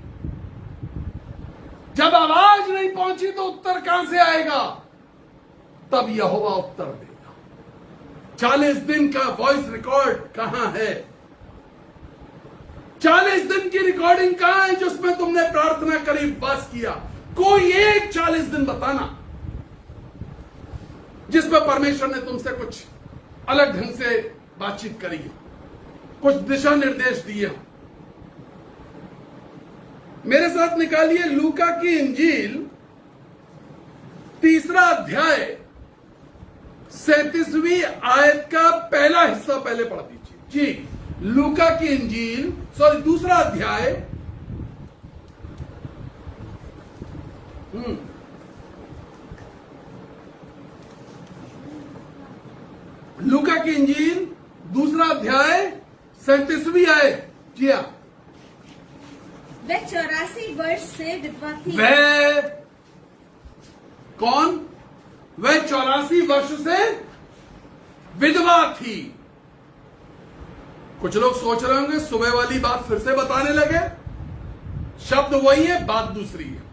जब आवाज नहीं पहुंची तो उत्तर कहां से आएगा? तब यहोवा उत्तर देगा। 40 दिन का वॉइस रिकॉर्ड कहां है? 40 दिन की रिकॉर्डिंग कहां है जिसमें तुमने प्रार्थना करी, उपवास किया? कोई एक 40 दिन बताना जिसमें परमेश्वर ने तुमसे कुछ अलग ढंग से बातचीत करी हो, कुछ दिशा निर्देश दिए हो। मेरे साथ निकालिए लूका की इंजील 3 अध्याय 37वीं आयत का पहला हिस्सा पहले पढ़ दीजिए। जी, लूका की इंजील 2 अध्याय लूका की इंजील 2 अध्याय 37वीं आयत। जी हाँ, वह 84 वर्ष से विधवा थी। वह कौन? वह 84 वर्ष से विधवा थी। कुछ लोग सोच रहे होंगे सुबह वाली बात फिर से बताने लगे। शब्द वही है, बात दूसरी है।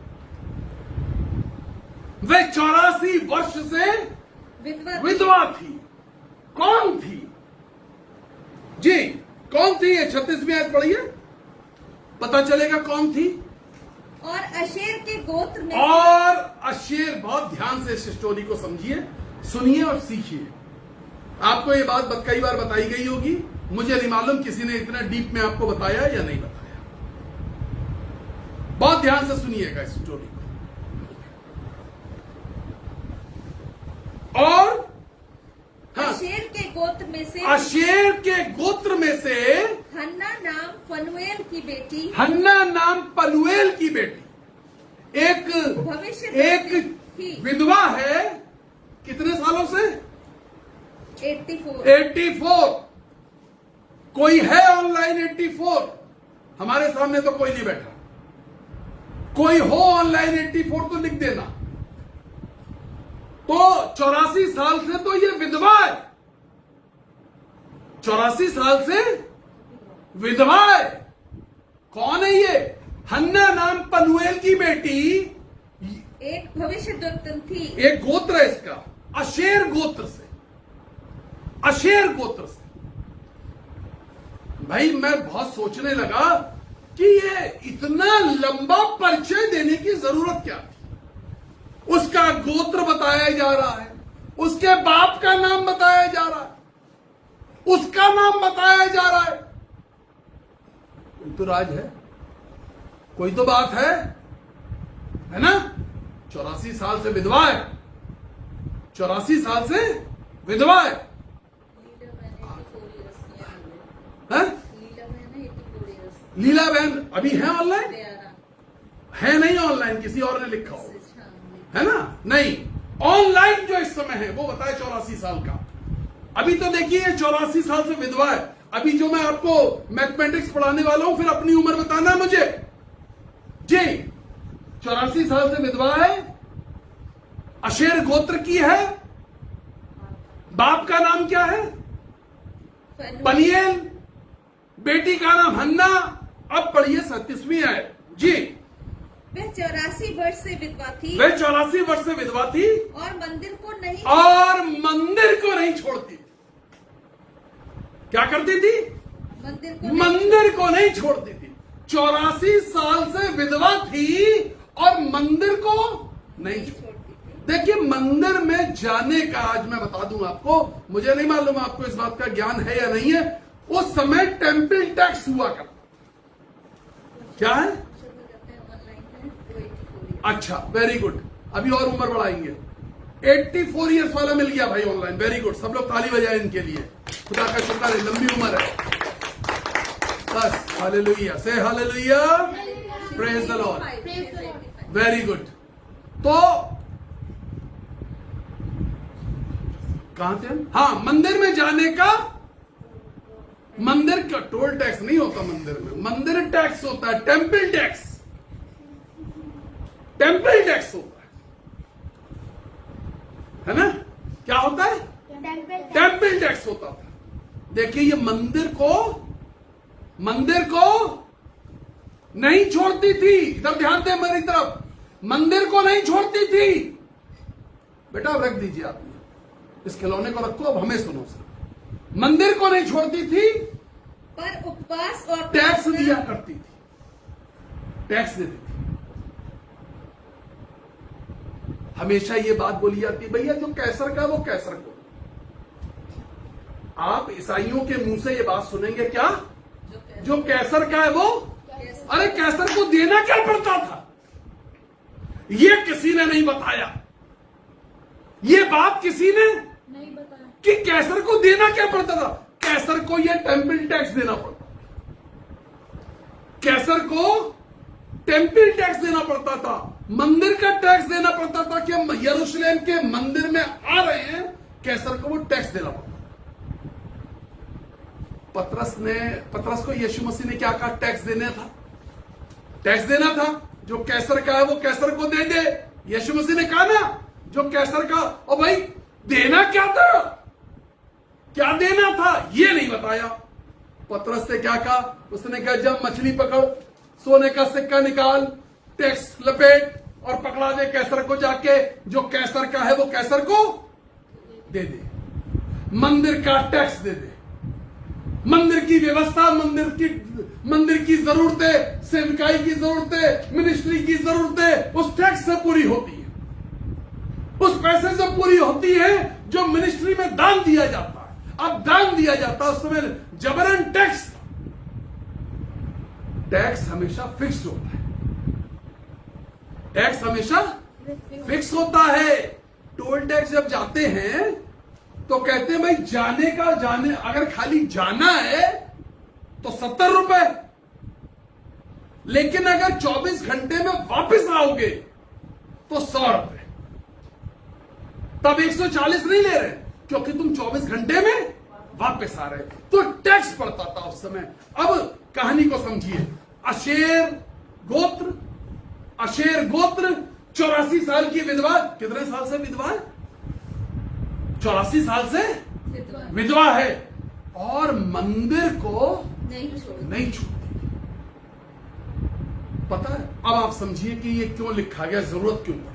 वह 84 वर्ष से विधवा थी। कौन थी? जी, कौन थी? ये 36वीं आयत पढ़िए, पता चलेगा कौन थी। और अशेर के गोत्र में, और अशेर, बहुत ध्यान से इस स्टोरी को समझिए, सुनिए और सीखिए। आपको ये बात कई बार बताई गई होगी, मुझे नहीं मालूम किसी ने इतना डीप में आपको बताया या नहीं बताया। बहुत ध्यान से सुनिएगा इस स्टोरी को। और हाँ, अशेर के गोत्र में से, अशेर के गोत्र में से हन्ना नाम फनुएल की बेटी, हन्ना नाम पनुएल की बेटी, एक विधवा है। कितने सालों से? 84। कोई है ऑनलाइन 84? हमारे सामने तो कोई नहीं बैठा। कोई हो ऑनलाइन 84 तो लिख देना। तो 84 साल से तो ये विधवा है। 84 साल से विधवा है। कौन है ये? हन्ना नाम पनुएल की बेटी, एक भविष्यद्वक्ता थी। एक गोत्र है इसका, आशेर गोत्र से, आशेर गोत्र से। भाई मैं बहुत सोचने लगा कि ये इतना लंबा परिचय देने की जरूरत क्या थी। उसका गोत्र बताया जा रहा है, उसके बाप का नाम बताया जा रहा है, उसका नाम बताया जा रहा है। कोई तो राज है, कोई तो बात है ना। 84 साल से विधवा है, 84 साल से विधवा है। हैं? लीला बहन अभी है ऑनलाइन? है नहीं ऑनलाइन, किसी और ने लिखा हो, है ना। नहीं, ऑनलाइन जो इस समय है वो बताए 84 साल का। अभी तो देखिए 84 साल से विधवा है। अभी जो मैं आपको मैथमेटिक्स पढ़ाने वाला हूं, फिर अपनी उम्र बताना है मुझे जी। 84 साल से विधवा है, आशेर गोत्र की है, बाप का नाम क्या है? पनिएल, बेटी का नाम हन्ना। अब पढ़िए 37वीं आयत जी। वह 84 वर्ष से विधवा थी, वह 84 वर्ष से विधवा थी और मंदिर को नहीं छोड़ती थी। क्या करती थी? मंदिर को नहीं छोड़ती थी। 84 साल से विधवा थी और मंदिर को नहीं छोड़ती थी। देखिए मंदिर में जाने का, आज मैं बता दूं आपको, मुझे नहीं मालूम आपको इस बात का ज्ञान है या नहीं है, उस समय टेम्पल टैक्स हुआ करता। क्या है? अच्छा, वेरी गुड। अभी और उम्र बढ़ाएंगे। 84 इयर्स वाला मिल गया भाई ऑनलाइन, वेरी गुड। सब लोग ताली बजाएं इनके लिए। खुदा का शुक्र है, लंबी उम्र है बस। हालेलुया, से hallelujah, praise the Lord, very good. तो कहां थे हम? हाँ, मंदिर में जाने का, मंदिर का टोल टैक्स नहीं होता मंदिर में, मंदिर टैक्स होता है, टेम्पल टैक्स। टेम्पल टैक्स होता है ना। क्या होता है? टेम्पल टैक्स होता था। देखिए ये मंदिर को नहीं छोड़ती थी। इधर ध्यान दें मेरी तरफ, मंदिर को नहीं छोड़ती थी। बेटा अब रख दीजिए, आप इस खिलौने को रखो, अब हमें सुनो सर। मंदिर को नहीं छोड़ती थी, पर उपवास और टैक्स दिया करती थी, टैक्स देती थी। हमेशा ये बात बोली जाती है, भैया जो कैसर का वो कैसर को। आप ईसाइयों के मुंह से ये बात सुनेंगे, क्या? जो कैसर का है वो, अरे कैसर को देना क्या पड़ता था? ये किसी ने नहीं बताया, ये बात किसी ने नहीं बताया कि कैसर को देना क्या पड़ता था। कैसर को ये टेम्पल टैक्स देना पड़ता, कैसर को टेम्पल टैक्स देना पड़ता था, मंदिर का टैक्स देना पड़ता था कि हम यरूशलेम के मंदिर में आ रहे हैं, कैसर को वो टैक्स देना पड़ता। पतरस को यीशु मसीह ने क्या कहा? टैक्स देना था, टैक्स देना था। जो कैसर का है वो कैसर को दे दे। यीशु मसीह ने कहा ना, जो कैसर का, और भाई देना क्या था, क्या देना था ये नहीं बताया। पतरस से क्या कहा? उसने कहा जब मछली पकड़, सोने का सिक्का निकाल, टैक्स लपेट और पकड़ा दे कैसर को जाके। जो कैसर का है वो कैसर को दे दे, मंदिर का टैक्स दे दे। मंदिर की व्यवस्था, मंदिर की जरूरतें, सेवकाई की जरूरतें, मिनिस्ट्री की जरूरतें उस टैक्स से पूरी होती है, उस पैसे से पूरी होती है जो मिनिस्ट्री में दान दिया जाता है। अब दान दिया जाता है, उस समय जबरन टैक्स, टैक्स हमेशा फिक्स होता है, टैक्स हमेशा फिक्स होता है। टोल टैक्स जब जाते हैं तो कहते हैं भाई जाने अगर खाली जाना है तो 70 रुपए, लेकिन अगर 24 घंटे में वापस आओगे तो 100 रुपए। तब 140 नहीं ले रहे क्योंकि तुम 24 घंटे में वापस आ रहे, तो टैक्स पड़ता था उस समय। अब कहानी को समझिए। आशेर गोत्र 84 साल की विधवा। कितने साल से विधवा है? 84 साल से विधवा है और मंदिर को नहीं छोड़ती। पता है? अब आप समझिए कि ये क्यों लिखा गया, जरूरत क्यों पड़ी।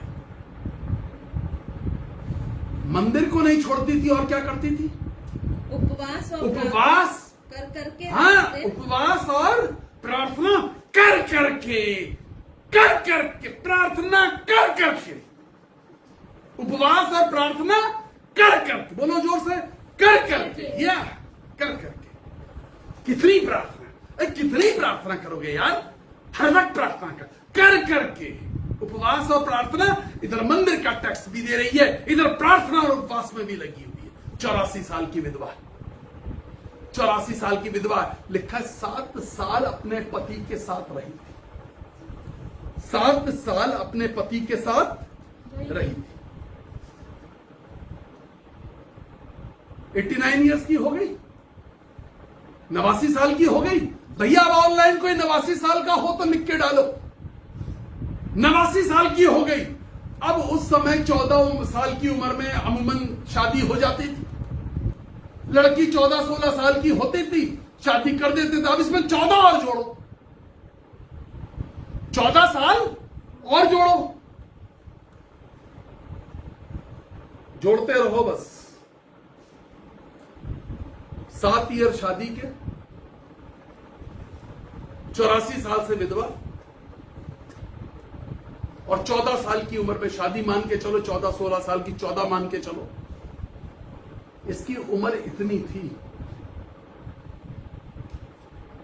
मंदिर को नहीं छोड़ती थी और क्या करती थी? उपवास और उपवास कर करके हाँ, रहते। उपवास और प्रार्थना कर करके प्रार्थना कर करके, उपवास और प्रार्थना कर करके, बोलो जोर से, कर करके, या कर करके। कितनी प्रार्थना, अरे कितनी प्रार्थना करोगे यार, हर वक्त प्रार्थना कर करके। उपवास और प्रार्थना, इधर मंदिर का टेक्स्ट भी दे रही है, इधर प्रार्थना और उपवास में भी लगी हुई है। 84 साल की विधवा, 84 साल की विधवा, लिखा 7 साल अपने पति के साथ रही थी, 7 साल अपने पति के साथ रही थी। 89 इयर्स की हो गई, 89 साल की हो गई। भैया अब ऑनलाइन कोई 89 साल का हो तो लिख के डालो, 89 साल की हो गई। अब उस समय 14 साल की उम्र में अमूमन शादी हो जाती थी, लड़की 14-16 साल की होती थी, शादी कर देते थे। अब इसमें 14 और जोड़ो, 14 साल और जोड़ो, जोड़ते रहो बस। 7 ईयर शादी के, 84 साल से विधवा, और 14 साल की उम्र में शादी मान के चलो, 14-16 साल की 14 मान के चलो, इसकी उम्र इतनी थी।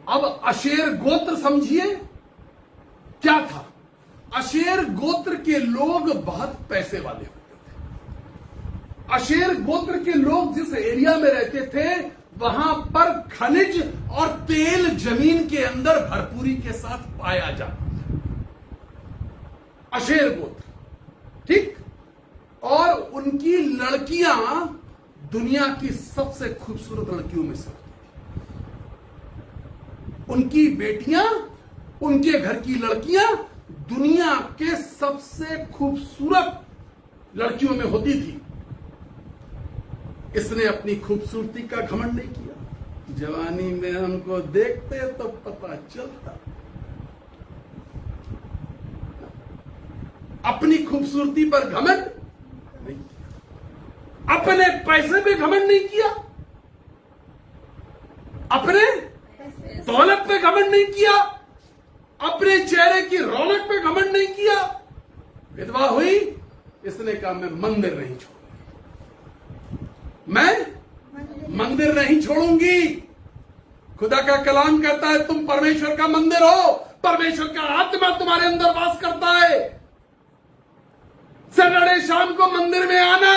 अब आशेर गोत्र समझिए क्या था। आशेर गोत्र के लोग बहुत पैसे वाले होते थे। आशेर गोत्र के लोग जिस एरिया में रहते थे वहां पर खनिज और तेल जमीन के अंदर भरपूरी के साथ पाया जाता था। आशेर गोत्र, ठीक। और उनकी लड़कियां दुनिया की सबसे खूबसूरत लड़कियों में से होती थी। उनकी बेटियां, उनके घर की लड़कियां दुनिया के सबसे खूबसूरत लड़कियों में होती थी। इसने अपनी खूबसूरती का घमंड नहीं किया। जवानी में हमको देखते तो पता चलता, अपनी खूबसूरती पर घमंड नहीं किया, अपने पैसे पे घमंड नहीं किया, अपने दौलत पे घमंड नहीं किया, अपने चेहरे की रौनक पे घमंड नहीं किया। विधवा हुई, इसने कहा मैं मंदिर नहीं छोड़ूंगी, मैं मंदिर नहीं छोड़ूंगी। खुदा का कलाम कहता है तुम परमेश्वर का मंदिर हो, परमेश्वर का आत्मा तुम्हारे अंदर वास करता है। सैटरडे शाम को मंदिर में आना,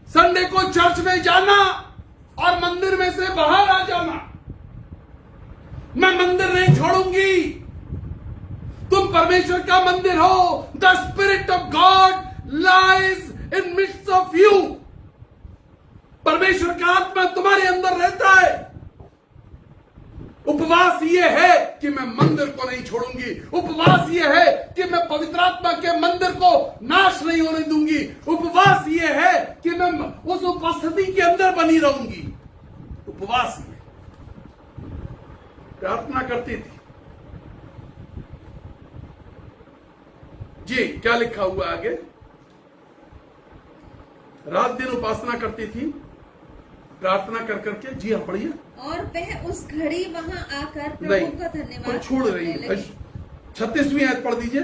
संडे को चर्च में जाना और मंदिर में से बाहर आ जाना, मैं मंदिर नहीं छोड़ूंगी। तुम परमेश्वर का मंदिर हो। The spirit of God lies in midst of you. परमेश्वर का आत्मा तुम्हारे अंदर रहता है। उपवास यह है कि मैं मंदिर को नहीं छोड़ूंगी। उपवास यह है कि मैं पवित्र आत्मा के मंदिर को नाश नहीं होने दूंगी। उपवास यह है कि मैं उस उपस्थिति के अंदर बनी रहूंगी। उपवास ये प्रार्थना करती थी। जी क्या लिखा हुआ आगे? रात दिन उपासना करती थी, प्रार्थना कर करके। जी हाँ पढ़िए। और वह उस घड़ी वहां आकर नहीं, प्रभु का धन्यवाद तो छोड़ रही करने है। लगी। 36वीं आयत पढ़ दीजिए।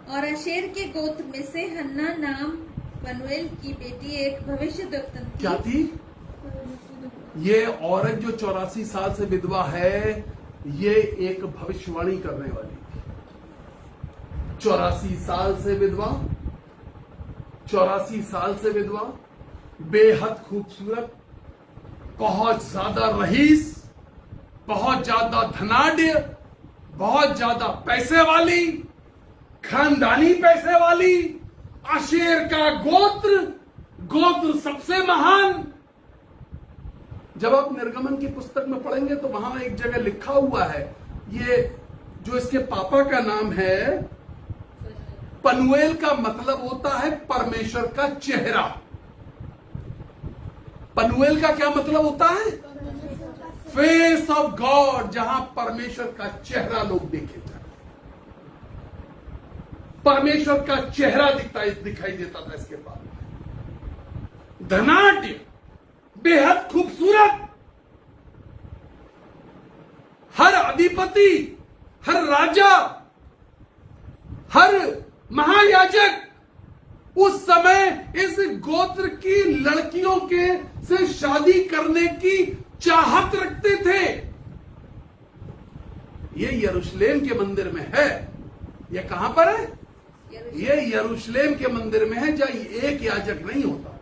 और आशेर के गोत्र में से हन्ना नाम पनुएल की बेटी एक भविष्यद्वक्ता थी। क्या थी? ये औरत जो 84 साल से विधवा है, ये एक भविष्यवाणी करने वाली थी। 84 साल से विधवा, 84 साल से विधवा, बेहद खूबसूरत, बहुत ज्यादा रईस, बहुत ज्यादा धनाढ्य, बहुत ज्यादा पैसे वाली, खानदानी पैसे वाली, आशेर का गोत्र सबसे महान। जब आप निर्गमन की पुस्तक में पढ़ेंगे तो वहां एक जगह लिखा हुआ है, ये जो इसके पापा का नाम है पनुएल का मतलब होता है परमेश्वर का चेहरा। पनुएल का क्या मतलब होता है? फेस ऑफ गॉड, जहां परमेश्वर का चेहरा लोग देखे जाए। परमेश्वर का चेहरा दिखाई देता था इसके बाद। धनाढ्य, बेहद खूबसूरत, हर अधिपति, हर राजा, हर महायाजक उस समय इस गोत्र की लड़कियों के से शादी करने की चाहत रखते थे। ये यरूशलेम के मंदिर में है। ये कहां पर है? ये यरूशलेम के मंदिर में है, जहां एक याजक नहीं होता था।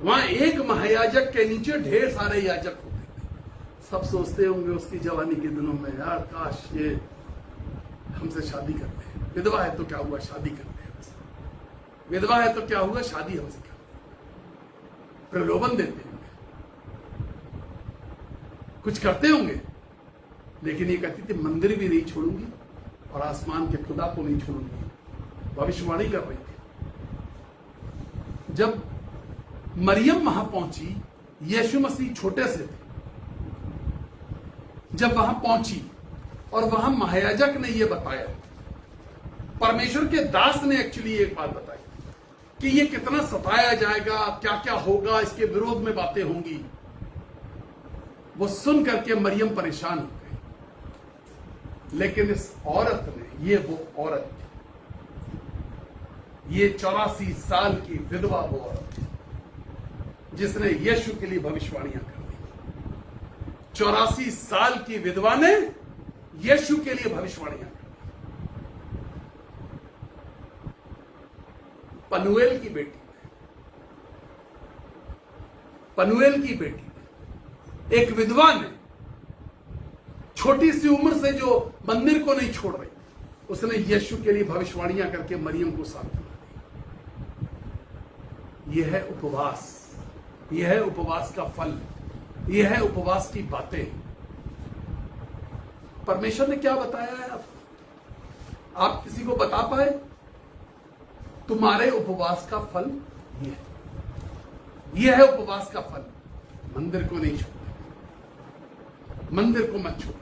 वहां एक महायाजक के नीचे ढेर सारे याजक होते थे। सब सोचते होंगे उसकी जवानी के दिनों में, यार काश ये हमसे शादी करते हैं। विधवा है तो क्या हुआ, शादी करते हैं। विधवा है तो क्या हुआ, शादी हमसे करते हैं। प्रलोभन देते होंगे, कुछ करते होंगे, लेकिन ये कहती थी मंदिर भी नहीं छोड़ूंगी और आसमान के खुदा को नहीं छोड़ूंगी। भविष्यवाणी कर रही थी। जब मरियम वहां पहुंची, यीशु मसीह छोटे से थे, जब वहां पहुंची और वहां महायाजक ने यह बताया, परमेश्वर के दास ने एक्चुअली एक बात बताई कि ये कितना सताया जाएगा, क्या क्या होगा, इसके विरोध में बातें होंगी। वो सुन करके मरियम परेशान हो गई। लेकिन इस औरत ने, ये वो औरत थी, ये 84 साल की विधवा वो औरत थी जिसने यीशु के लिए भविष्यवाणियां कर दी। 84 साल की विधवा ने यीशु के लिए भविष्यवाणियां कर दी। पनुएल की बेटी, पनुएल की बेटी, एक विधवा ने छोटी सी उम्र से जो मंदिर को नहीं छोड़ रही, उसने यीशु के लिए भविष्यवाणियां करके मरियम को सांत्वना दी। यह है उपवास, यह है उपवास का फल, यह है उपवास की बातें। परमेश्वर ने क्या बताया है? आप किसी को बता पाए? तुम्हारे उपवास का फल यह है, यह है उपवास का फल। मंदिर को नहीं छोड़ो, मंदिर को मत छोड़ो।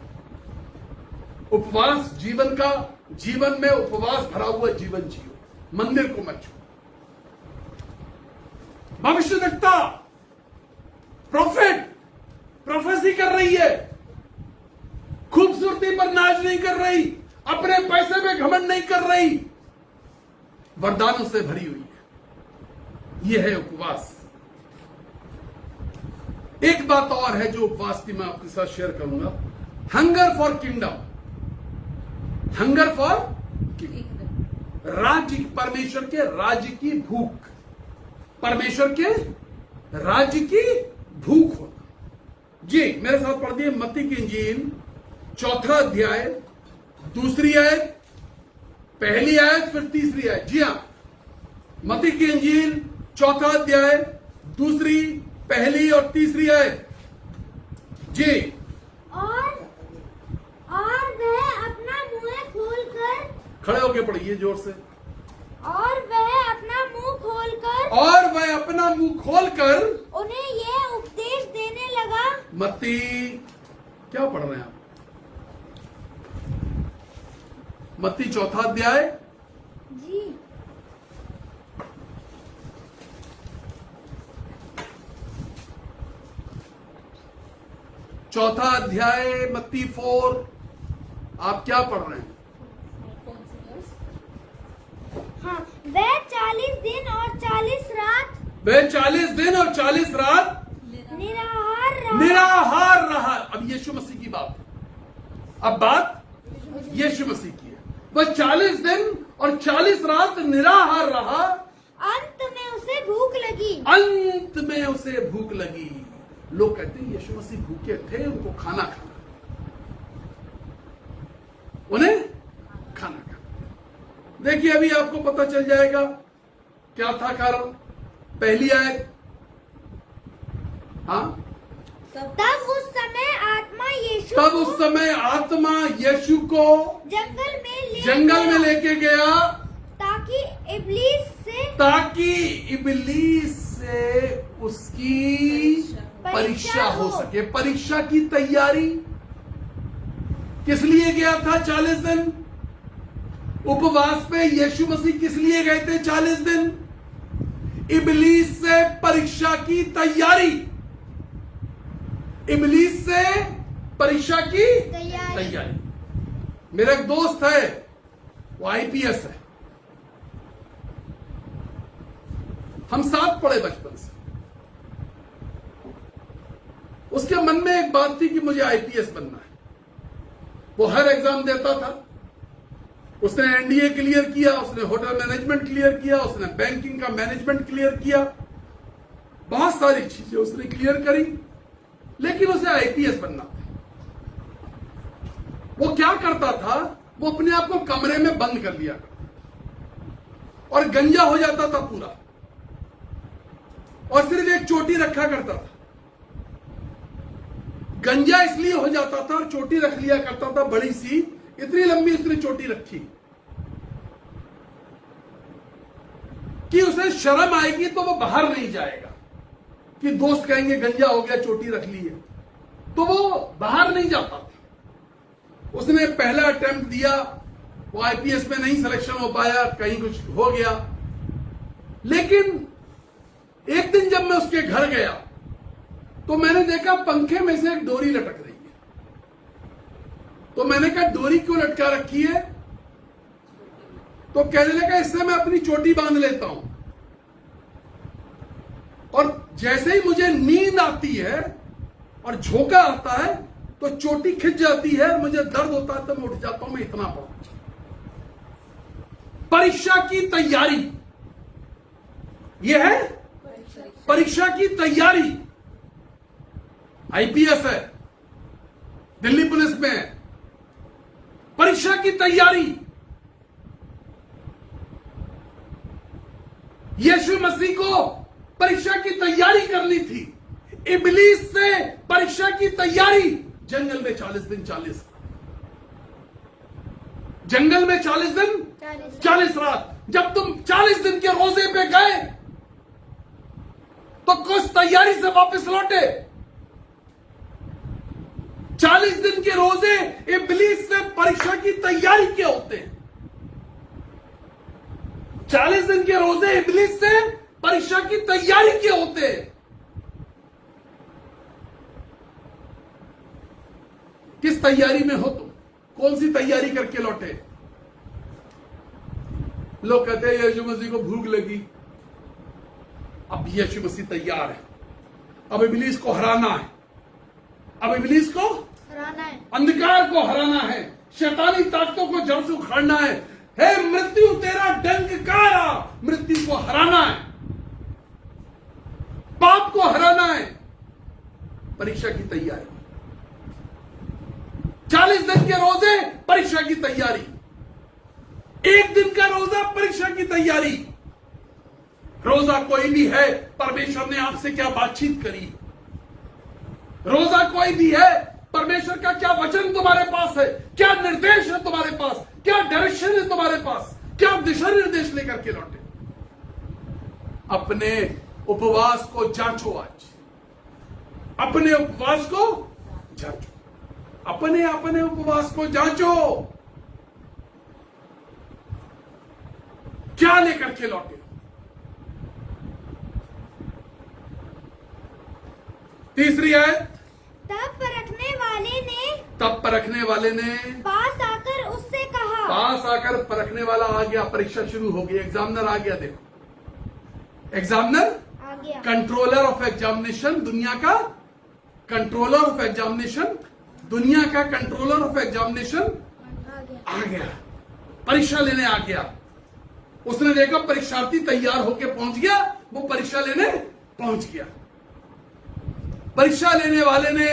उपवास जीवन का, जीवन में उपवास भरा हुआ जीवन जियो, मंदिर को मत छोड़ो। भविष्यवक्ता, प्रोफेट प्रोफेसी कर रही है, खूबसूरती पर नाज नहीं कर रही, अपने पैसे में घमंड नहीं कर रही, वरदानों से भरी हुई है। यह है उपवास। एक बात और है जो उपवास की मैं आपके साथ शेयर करूंगा। Hunger for kingdom, hunger for राज्य, परमेश्वर के राज्य की भूख, परमेश्वर के राज्य की भूख होना। जी मेरे साथ पढ़ दिए मत्ती की इंजील 4 अध्याय, 2 आयत, पहली आयत, फिर 3 आयत। जी हां, मत्ती की इंजील 4 अध्याय, 2, पहली और 3 आयत। जी। और वह अपना मुंह खोलकर, खड़े होके पढ़िए जोर से। और वह अपना मुंह खोलकर, और वह अपना मुंह खोलकर उन्हें यह उपदेश देने लगा। मत्ती क्या पढ़ रहे हैं आप? मत्ती 4 अध्याय, जी। 4 अध्याय मत्ती 4, आप क्या पढ़ रहे हैं? हाँ, वह 40 दिन और 40 रात, वह 40 दिन और 40 रात निराहार रहा। निराहार रहा। अब यीशु मसीह की बात है, अब बात यीशु मसीह की है। वह 40 दिन और 40 रात निराहार रहा। अंत में उसे भूख लगी। अंत में उसे भूख लगी। लोग कहते हैं यीशु मसीह भूखे थे, उनको खाना खाना, उन्हें खाना खाना। देखिए अभी आपको पता चल जाएगा क्या था कारण। पहली आयत, हाँ, तब उस समय आत्मा यीशु तब उस समय आत्मा यीशु को जंगल में लेके गया ताकि इब्लीस से उसकी परीक्षा हो सके। परीक्षा की तैयारी किस लिए गया था 40 दिन उपवास पे? यीशु मसीह किस लिए गए थे 40 दिन? इबलीस से परीक्षा की तैयारी। इबलीस से परीक्षा की तैयारी। मेरा एक दोस्त है, वो आईपीएस है। हम साथ पढ़े बचपन से। उसके मन में एक बात थी कि मुझे आईपीएस बनना है। वो हर एग्जाम देता था। उसने एनडीए क्लियर किया, उसने होटल मैनेजमेंट क्लियर किया, उसने बैंकिंग का मैनेजमेंट क्लियर किया, बहुत सारी चीजें उसने क्लियर करी, लेकिन उसे आईपीएस बनना था। वो क्या करता था, वो अपने आप को कमरे में बंद कर लिया करता और गंजा हो जाता था पूरा, और सिर्फ एक चोटी रखा करता था। गंजा इसलिए हो जाता था और चोटी रख लिया करता था बड़ी सी, इतनी लंबी उसने चोटी रखी कि उसे शर्म आएगी तो वो बाहर नहीं जाएगा, कि दोस्त कहेंगे गंजा हो गया, चोटी रख ली है, तो वो बाहर नहीं जाता था। उसने पहला अटेम्प्ट दिया, वो आईपीएस में नहीं सिलेक्शन हो पाया, कहीं कुछ हो गया। लेकिन एक दिन जब मैं उसके घर गया तो मैंने देखा पंखे में से एक डोरी लटक रही है। तो मैंने कहा डोरी क्यों लटका रखी है? तो कहने लगा इससे मैं अपनी चोटी बांध लेता हूं, और जैसे ही मुझे नींद आती है और झोंका आता है तो चोटी खिंच जाती है और मुझे दर्द होता है तो मैं उठ जाता हूं। मैं इतना पढ़ा। परीक्षा की तैयारी, यह है परीक्षा की तैयारी। आईपीएस है, दिल्ली पुलिस में है, परीक्षा की तैयारी। यीशु मसीह को परीक्षा की तैयारी करनी थी। इबलीस से परीक्षा की तैयारी। जंगल में 40 दिन 40, जंगल में 40 दिन 40 रात। जब तुम 40 दिन के रोजे पे गए तो कुछ तैयारी से वापस लौटे। 40 दिन के रोजे इबलीस से परीक्षा की तैयारी के होते हैं। 40 दिन के रोजे इबलीस से परीक्षा की तैयारी के होते हैं। किस तैयारी में हो तुम? कौन सी तैयारी करके लौटे? लोग कहते हैं यीशु मसीह को भूख लगी। अब यीशु मसीह तैयार है, अब इबलीस को हराना है, अब इबलीस को हराना है, अंधकार को हराना है, शैतानी ताकतों को जड़ से उखाड़ना है। हे मृत्यु तेरा डंकारा, मृत्यु को हराना है, पाप को हराना है। परीक्षा की तैयारी। 40 दिन के रोजे परीक्षा की तैयारी, एक दिन का रोजा परीक्षा की तैयारी। रोजा कोई भी है, परमेश्वर ने आपसे क्या बातचीत करी? रोजा कोई भी है, परमेश्वर का क्या वचन तुम्हारे पास है? क्या निर्देश है तुम्हारे पास? क्या डायरेक्शन है तुम्हारे पास? क्या दिशा निर्देश लेकर के लौटे? अपने उपवास को जांचो आज, अपने उपवास को जांचो, अपने उपवास को जांचो। क्या लेकर के लौटे? तीसरी आयत। तब परखने वाले ने पास आकर उससे कहा। पास आकर परखने वाला आ गया, परीक्षा शुरू हो गई, एग्जामिनर आ गया। देखो एग्जामिनर आ गया, कंट्रोलर ऑफ एग्जामिनेशन, दुनिया का कंट्रोलर ऑफ एग्जामिनेशन, दुनिया का कंट्रोलर ऑफ एग्जामिनेशन आ गया, परीक्षा लेने आ गया। उसने देखा परीक्षार्थी तैयार होकर पहुंच गया, वो परीक्षा लेने पहुंच गया। परीक्षा लेने वाले ने,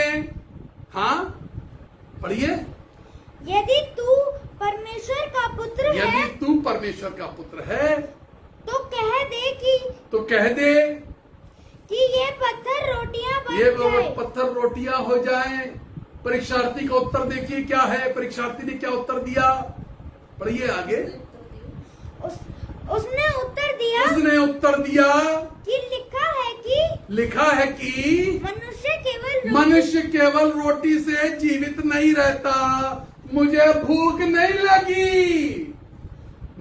हाँ पढ़िए, यदि तू परमेश्वर का पुत्र है, यदि तू परमेश्वर का पुत्र है तो कह दे कि, तो कह दे कि ये पत्थर रोटियां बन ये जाए। पत्थर रोटियां हो जाएं। परीक्षार्थी का उत्तर देखिए क्या है। परीक्षार्थी ने क्या उत्तर दिया? पढ़िए आगे। उसने उत्तर दिया कि लिखा है कि मनुष्य मनुष्य केवल रोटी से जीवित नहीं रहता। मुझे भूख नहीं लगी,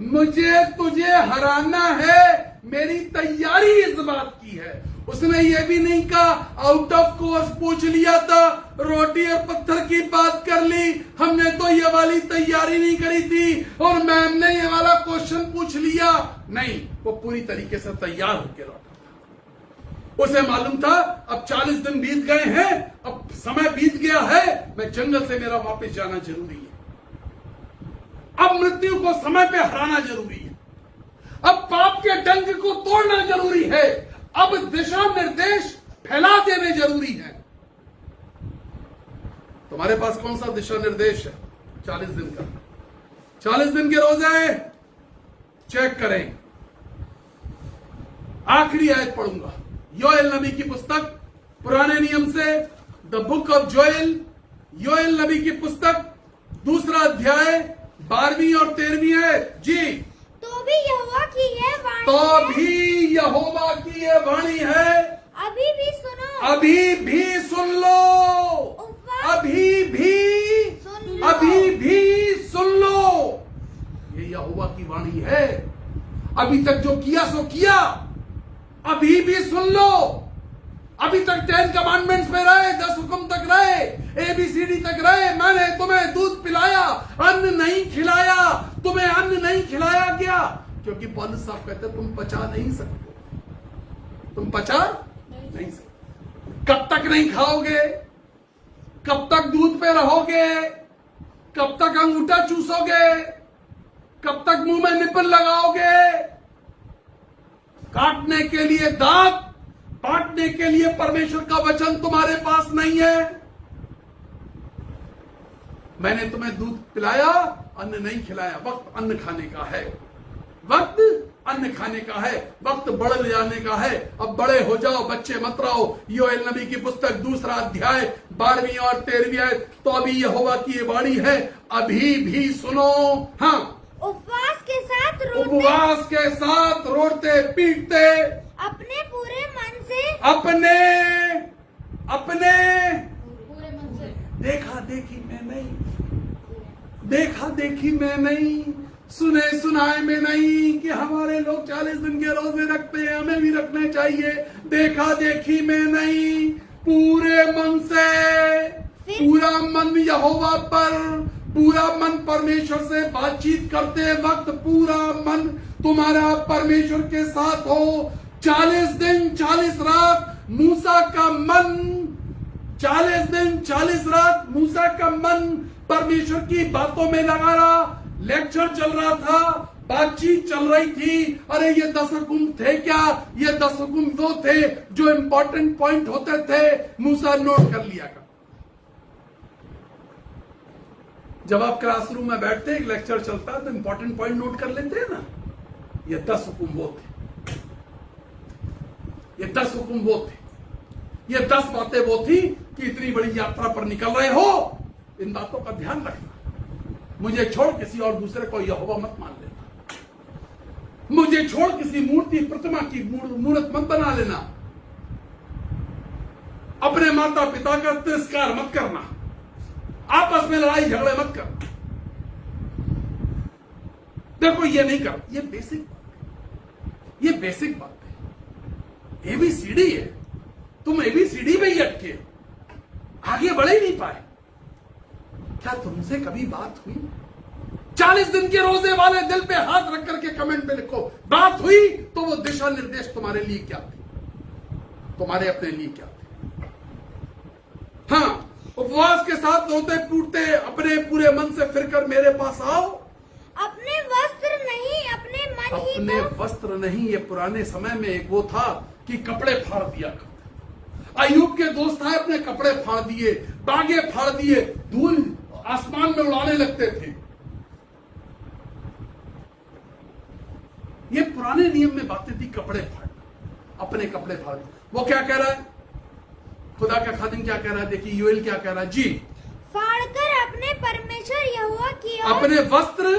मुझे तुझे हराना है, मेरी तैयारी इस बात की है। उसने ये भी नहीं कहा आउट ऑफ कोर्स पूछ लिया था, रोटी और पत्थर की बात कर ली, हमने तो ये वाली तैयारी नहीं करी थी और मैम ने ये वाला क्वेश्चन पूछ लिया। नहीं, वो पूरी तरीके से तैयार होकर लौटा था। उसे मालूम था अब 40 दिन बीत गए हैं, अब समय बीत गया है, मैं जंगल से मेरा वापस जाना जरूरी है। अब मृत्यु को समय पे हराना जरूरी है, अब पाप के डंक को तोड़ना जरूरी है, अब दिशा निर्देश फैला देने जरूरी है। तुम्हारे पास कौन सा दिशा निर्देश है? 40 दिन का। 40 दिन के रोजे चेक करें। आखिरी आयत पढ़ूंगा, योएल नबी की पुस्तक, पुराने नियम से द बुक ऑफ जोएल, योएल नबी की पुस्तक, 2 अध्याय 12वीं और 13वीं आयत। जी, तो भी यहोवा की यह वाणी तो भी यहोवा की ये वाणी है, अभी भी सुनो, अभी भी सुन लो, अभी भी सुन लो। ये यहोवा की वाणी है। अभी तक जो किया सो किया, अभी भी सुन लो। अभी तक 10 कमांडमेंट्स में रहे, 10 हुक्म तक रहे, ABCD तक रहे, मैंने तुम्हें दूध पिलाया, अन्न नहीं खिलाया, तुम्हें अन्न नहीं खिलाया गया, क्योंकि पौलुस साहब कहते तुम पचा नहीं सकते, तुम पचा नहीं सकते। कब तक नहीं खाओगे? कब तक दूध पे रहोगे? कब तक अंगूठा चूसोगे? कब तक मुंह में निपल लगाओगे? काटने के लिए दांत, बांटने के लिए परमेश्वर का वचन तुम्हारे पास नहीं है। मैंने तुम्हें दूध पिलाया, अन्न नहीं खिलाया। वक्त अन्न खाने का है, वक्त अन्न खाने का है, वक्त बढ़ जाने का है। अब बड़े हो जाओ, बच्चे मत रहो। योएल नबी की पुस्तक 2 अध्याय 12वीं और 13वीं आयत। तो अभी यहोवा की ये वाणी है, अभी भी सुनो। हाँ, उपवास के साथ रोते पीटते, अपने पूरे मन से, अपने पूरे मन से देखा देखी मैं नहीं, सुने सुनाए में नहीं कि हमारे लोग 40 दिन के रोजे रखते हैं, हमें भी रखने चाहिए। देखा देखी में नहीं, पूरे मन से, पूरा मन यहोवा पर, पूरा मन परमेश्वर से बातचीत करते वक्त पूरा मन तुम्हारा परमेश्वर के साथ हो। 40 दिन 40 रात मूसा का मन, 40 दिन 40 रात मूसा का मन परमेश्वर की बातों में लगा रहा। लेक्चर चल रहा था, बातचीत चल रही थी। अरे ये 10 हुक्म थे क्या? ये 10 हुक्म वो थे जो इंपॉर्टेंट पॉइंट होते थे, मूसा नोट कर लिया कर। जब आप क्लासरूम में बैठते एक लेक्चर चलता है तो इंपॉर्टेंट पॉइंट नोट कर लेते हैं ना। ये 10 हुक्म वो थे, ये 10 हुक्म वो थे, ये 10 बातें वो थी कि इतनी बड़ी यात्रा पर निकल रहे हो, इन बातों का ध्यान रखना। मुझे छोड़ किसी और दूसरे को यहोवा मत मान लेना, मुझे छोड़ किसी मूर्ति प्रतिमा की मूर्त मत बना लेना, अपने माता पिता का तिरस्कार मत करना, आपस में लड़ाई झगड़े मत कर। देखो ये नहीं कर, ये बेसिक बात है। ABCD है, तुम ABCD में ही अटके, आगे बढ़ ही नहीं पाए। क्या तुमसे कभी बात हुई? 40 दिन के रोजे वाले दिल पे हाथ रख करके कमेंट में लिखो, बात हुई तो वो दिशा निर्देश तुम्हारे लिए क्या थे, तुम्हारे अपने लिए क्या थे। हाँ, उपवास के साथ रोते टूटते अपने पूरे मन से फिरकर मेरे पास आओ। अपने वस्त्र नहीं, अपने मन ही अपने को। वस्त्र नहीं, ये पुराने समय में एक वो था कि कपड़े फाड़ दिया करते। अय्यूब के दोस्त आए, अपने कपड़े फाड़ दिए, बागे फाड़ दिए, धूल आसमान में उड़ाने लगते थे। ये पुराने नियम में बातें थी, कपड़े फाड़ना, अपने कपड़े फाड़। वो क्या कह रहा है? खुदा का खादिम क्या कह रहा है? देखिए योएल क्या कह रहा है। जी, फाड़कर अपने परमेश्वर यहोवा की ओर, अपने वस्त्र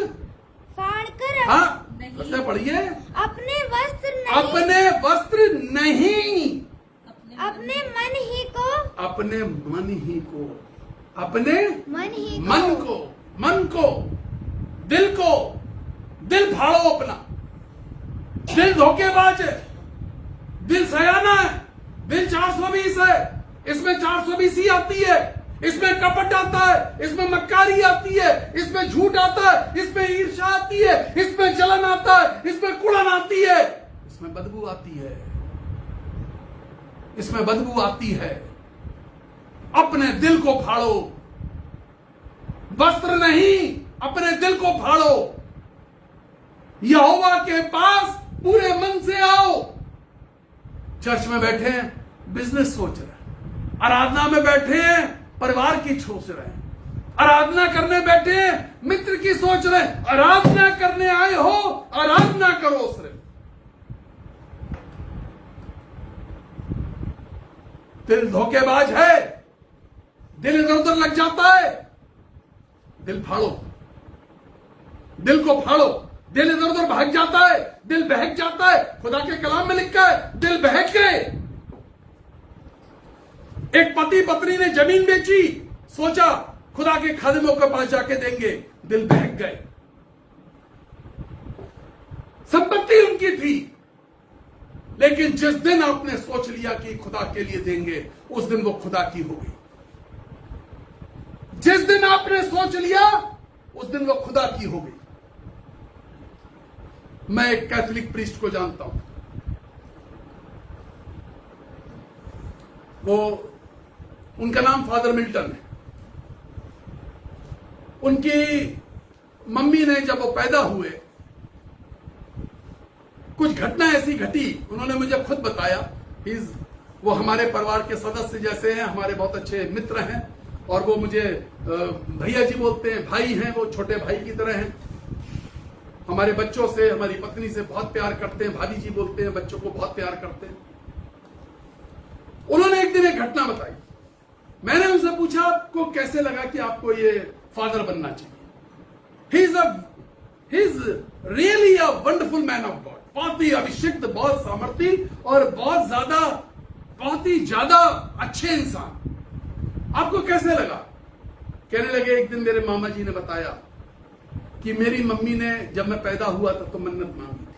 फाड़कर हाँ कैसे पढ़िए, अपने वस्त्र नहीं, अपने वस्त्र नहीं, अपने मन ही को, अपने मन ही को, अपने मन को, दिल फाड़ो अपना। दिल धोखेबाज है, दिल सयाना है, दिल 420 है, इसमें 420 आती है, इसमें कपट आता है, इसमें मक्कारी आती है, इसमें झूठ आता है, इसमें ईर्ष्या आती है, इसमें जलन आता है, इसमें कुड़न आती है, इसमें बदबू आती है, इसमें बदबू आती है। अपने दिल को फाड़ो, वस्त्र नहीं, अपने दिल को फाड़ो। यहोवा के पास पूरे मन से आओ। चर्च में बैठे हैं, बिजनेस सोच रहे हैं। आराधना में बैठे हैं, परिवार की सोच रहे हैं। आराधना करने बैठे हैं, मित्र की सोच रहे हैं। आराधना करने आए हो, आराधना करो सिर्फ। दिल धोखेबाज है, दिल इधर उधर लग जाता है। दिल फाड़ो, दिल को फाड़ो। दिल इधर उधर भाग जाता है, दिल बहक जाता है। खुदा के कलाम में लिखा है, दिल बहक गए। एक पति पत्नी ने जमीन बेची, सोचा खुदा के खादिमों के पास जाके देंगे, दिल बहक गए। संपत्ति उनकी थी, लेकिन जिस दिन आपने सोच लिया कि खुदा के लिए देंगे, उस दिन वो खुदा की हो गई। जिस दिन आपने सोच लिया, उस दिन वो खुदा की हो गई। मैं एक कैथोलिक प्रीस्ट को जानता हूं, वो, उनका नाम फादर मिल्टन है। उनकी मम्मी ने जब वो पैदा हुए, कुछ घटना ऐसी घटी, उन्होंने मुझे खुद बताया। वो हमारे परिवार के सदस्य जैसे हैं, हमारे बहुत अच्छे मित्र हैं, और वो मुझे भैया जी बोलते हैं, भाई हैं, वो छोटे भाई की तरह हैं। हमारे बच्चों से, हमारी पत्नी से बहुत प्यार करते हैं, भाभी जी बोलते हैं, बच्चों को बहुत प्यार करते हैं। उन्होंने एक दिन एक घटना बताई। मैंने उनसे पूछा, आपको कैसे लगा कि आपको ये फादर बनना चाहिए? He is really a wonderful man of God, बहुत ही अभिषिक्त, बहुत सामर्थी और बहुत ही ज्यादा अच्छे इंसान। आपको कैसे लगा? कहने लगे, एक दिन मेरे मामा जी ने बताया कि मेरी मम्मी ने, जब मैं पैदा हुआ था तो मन्नत मांगी थी।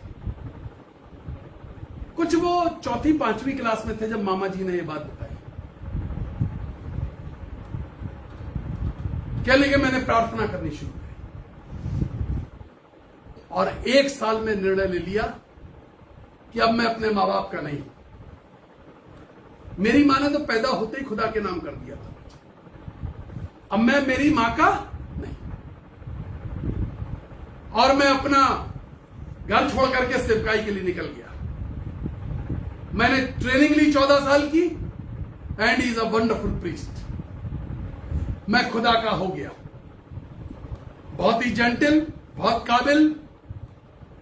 कुछ वो 4वीं 5वीं क्लास में थे जब मामा जी ने ये बात बताई। कहने लगे, मैंने प्रार्थना करनी शुरू की और 1 साल में निर्णय ले लिया कि अब मैं अपने माँ बाप का नहीं। मेरी मां ने तो पैदा होते ही खुदा के नाम कर दिया था, अब मैं मेरी मां का नहीं। और मैं अपना घर छोड़ करके सेवकाई के लिए निकल गया। मैंने ट्रेनिंग ली 14 साल की, and is a wonderful priest. मैं खुदा का हो गया। बहुत ही जेंटल, बहुत काबिल,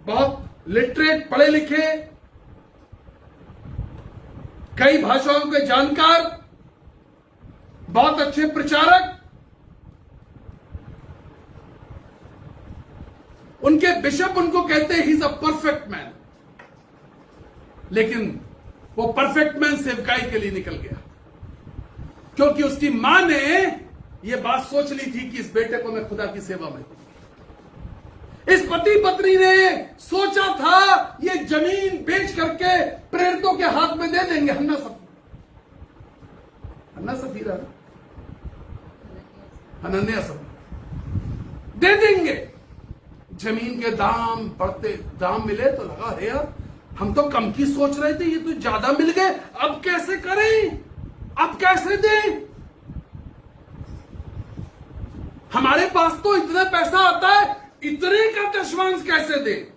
बहुत लिटरेट, पढ़े लिखे, कई भाषाओं के जानकार, बहुत अच्छे प्रचारक। उनके बिशप उनको कहते हैं, he is a perfect man. लेकिन वो परफेक्ट मैन सेवकाई के लिए निकल गया, क्योंकि उसकी मां ने यह बात सोच ली थी कि इस बेटे को मैं खुदा की सेवा में। इस पति पत्नी ने सोचा था ये जमीन बेच करके प्रेरितों के हाथ में दे देंगे। हन्ना सफीरा, हनन्याह सफीरा दे देंगे। जमीन के दाम बढ़ते, दाम मिले तो लगा, अरे यार हम तो कम की सोच रहे थे, ये तो ज्यादा मिल गए, अब कैसे करें, अब कैसे दें? हमारे पास तो इतना पैसा आता है, इतने का दशमांश कैसे दे?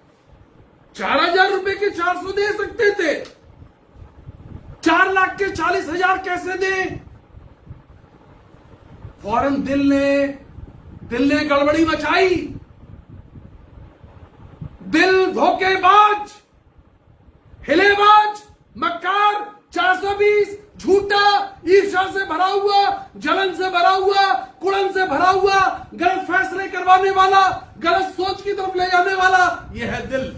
4,000 रुपए के 400 दे सकते थे, 4 लाख के 40,000 कैसे दे? फौरन दिल ने गड़बड़ी मचाई। दिल धोखेबाज, हिलेबाज, मक्कार, 420, झूठा, ईर्ष्या से भरा हुआ, जलन से भरा हुआ, कुड़न से भरा हुआ, गलत फैसले करवाने वाला, गलत सोच की तरफ ले जाने वाला, यह है दिल।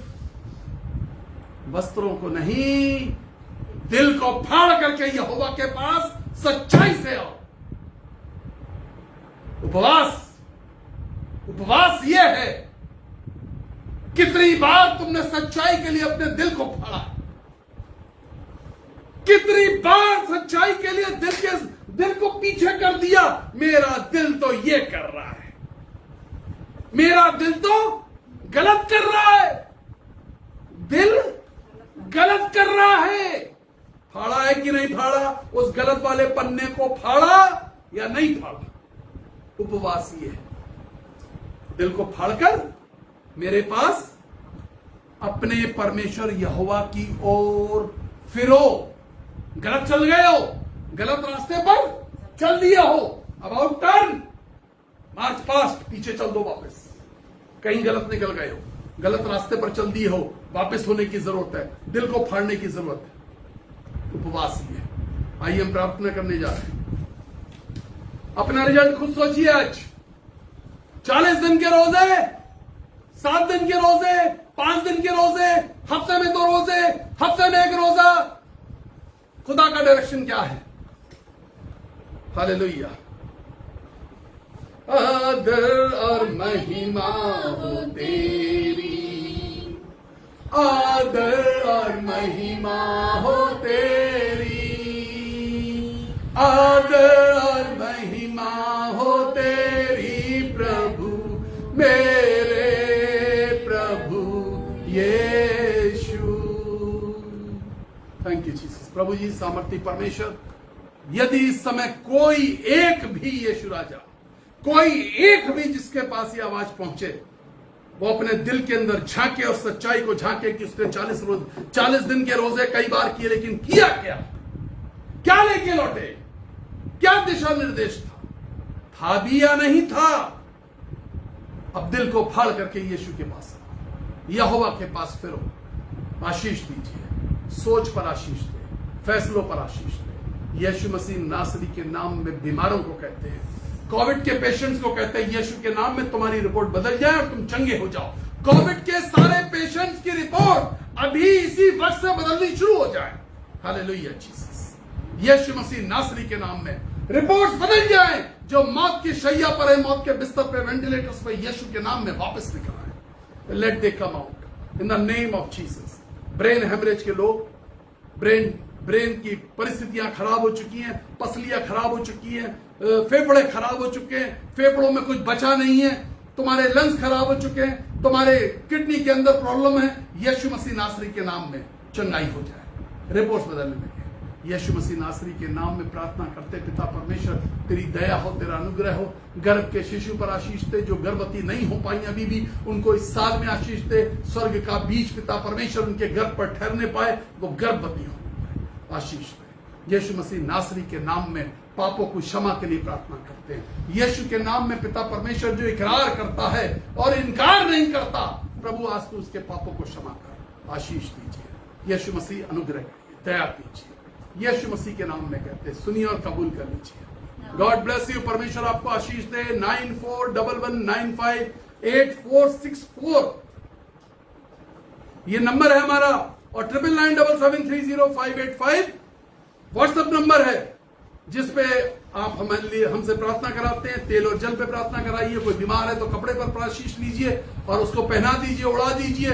वस्त्रों को नहीं, दिल को फाड़ करके यहोवा के पास सच्चाई से आओ। उपवास यह है, कितनी बार तुमने सच्चाई के लिए अपने दिल को फाड़ा, कितनी बार सच्चाई के लिए दिल को पीछे कर दिया। मेरा दिल तो ये कर रहा है, मेरा दिल तो गलत कर रहा है, दिल गलत कर रहा है। फाड़ा है कि नहीं फाड़ा? उस गलत वाले पन्ने को फाड़ा या नहीं फाड़ा? उपवास ये है, दिल को फाड़कर मेरे पास अपने परमेश्वर यहोवा की ओर फिरो। गलत चल गए हो, गलत रास्ते पर चल दिए हो, अबाउट टर्न, मार्च पास्ट, पीछे चल दो वापस। कहीं गलत निकल गए हो, गलत रास्ते पर चल दिए हो, वापस होने की जरूरत है, दिल को फाड़ने की जरूरत है। उपवास ही है। आइए हम प्रार्थना करने जा रहे हैं। अपना रिजल्ट खुद सोचिए। आज 40 दिन के रोजे, 7 दिन के रोजे, 5 दिन के रोजे, हफ्ते में 2 रोजे, हफ्ते में 1 रोजा, खुदा का डायरेक्शन क्या है? हालेलुया। आदर और महिमा हो तेरी, आदर और महिमा हो तेरी, आदर और महिमा हो तेरी प्रभु, मेरे प्रभु यीशु। Thank you Jesus. प्रभु जी सामर्थी परमेश्वर, यदि इस समय कोई एक भी यीशु राजा, कोई एक भी जिसके पास ये आवाज पहुंचे, वो अपने दिल के अंदर झांके और सच्चाई को झांके कि उसने 40 दिन के रोजे कई बार किए, लेकिन किया क्या लेके लौटे? क्या दिशा निर्देश था भी या नहीं था? अब दिल को फाड़ करके यीशु के पास, यहोवा के पास फिरो। आशीष दीजिए, सोच पर आशीष दे, फैसलों पर आशीष दे। यीशु मसीह नासरी के नाम में बीमारों को कहते हैं, कोविड के पेशेंट्स को कहते हैं, यीशु के नाम में तुम्हारी रिपोर्ट बदल जाए और तुम चंगे हो जाओ। कोविड के सारे पेशेंट्स की रिपोर्ट अभी इसी वक्त से बदलनी शुरू हो जाए। Hallelujah Jesus. यीशु मसीह नासरी के नाम में रिपोर्ट्स बदल जाए। जो मौत की शैया पर है, मौत के बिस्तर पे, वेंटिलेटर्स पे, यीशु के नाम में वापस निकल आए। Let them come out in the name of Jesus. Brain haemorrhage के लोग, ब्रेन की परिस्थितियां खराब हो चुकी हैं, पसलियां खराब हो चुकी हैं, फेफड़े खराब हो चुके हैं, फेफड़ों में कुछ बचा नहीं है, तुम्हारे लंग्स खराब हो चुके हैं, तुम्हारे किडनी के अंदर प्रॉब्लम है, यीशु मसीह नासरी के नाम में चंगाई हो जाए, रिपोर्ट्स बदलने लगे। यीशु मसीह नासरी के नाम में प्रार्थना करते पिता परमेश्वर, तेरी दया हो, तेरा अनुग्रह हो। गर्भ के शिशु पर आशीष दे, जो गर्भवती नहीं हो पाई अभी भी, उनको इस साल में आशीष दे। स्वर्ग का बीज पिता परमेश्वर उनके गर्भ पर ठहरने पाए, वो गर्भवती हो, आशीष दे। यीशु मसीह नासरी के नाम में पापों को क्षमा के लिए प्रार्थना करते हैं। यीशु के नाम में पिता परमेश्वर जो इकरार करता है और इनकार नहीं करता, प्रभु आज तू उसके पापों को क्षमा कर, आशीष दीजिए। यीशु मसीह अनुग्रह करिए, दया कीजिए। यीशु मसीह के नाम में कहते हैं, सुनिए और कबूल कर लीजिए। God bless you. परमेश्वर आपको आशीष दे। 9411958464 ये नंबर है हमारा, और 9997730585 व्हाट्सएप नंबर है, जिस पे आप हमसे प्रार्थना कराते हैं। तेल और जल पे प्रार्थना कराइए। कोई बीमार है तो कपड़े पर आशीष लीजिए और उसको पहना दीजिए, उड़ा दीजिए,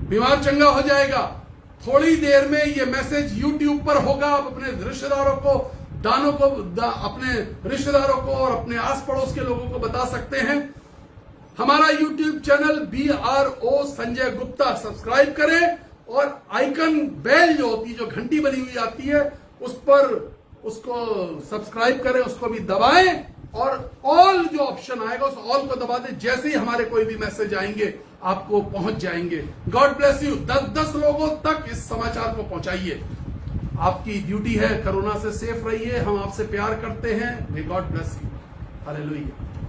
बीमार चंगा हो जाएगा। थोड़ी देर में ये मैसेज YouTube पर होगा। आप अपने रिश्तेदारों को, अपने रिश्तेदारों को और अपने आस पड़ोस के लोगों को बता सकते हैं। हमारा YouTube channel BRO Sanjay Gupta subscribe करें, और आइकन बेल जो होती है, जो घंटी बनी हुई आती है, उस पर उसको सब्सक्राइब करें, उसको भी दबाएं, और ऑल जो ऑप्शन आएगा उस ऑल को दबा दें। जैसे ही हमारे कोई भी मैसेज आएंगे आपको पहुंच जाएंगे। God bless you. 10 लोगों तक इस समाचार को पहुंचाइए। आपकी ड्यूटी है, कोरोना से सेफ रहिए। हम आपसे प्यार करते हैं। May God bless you. Hallelujah.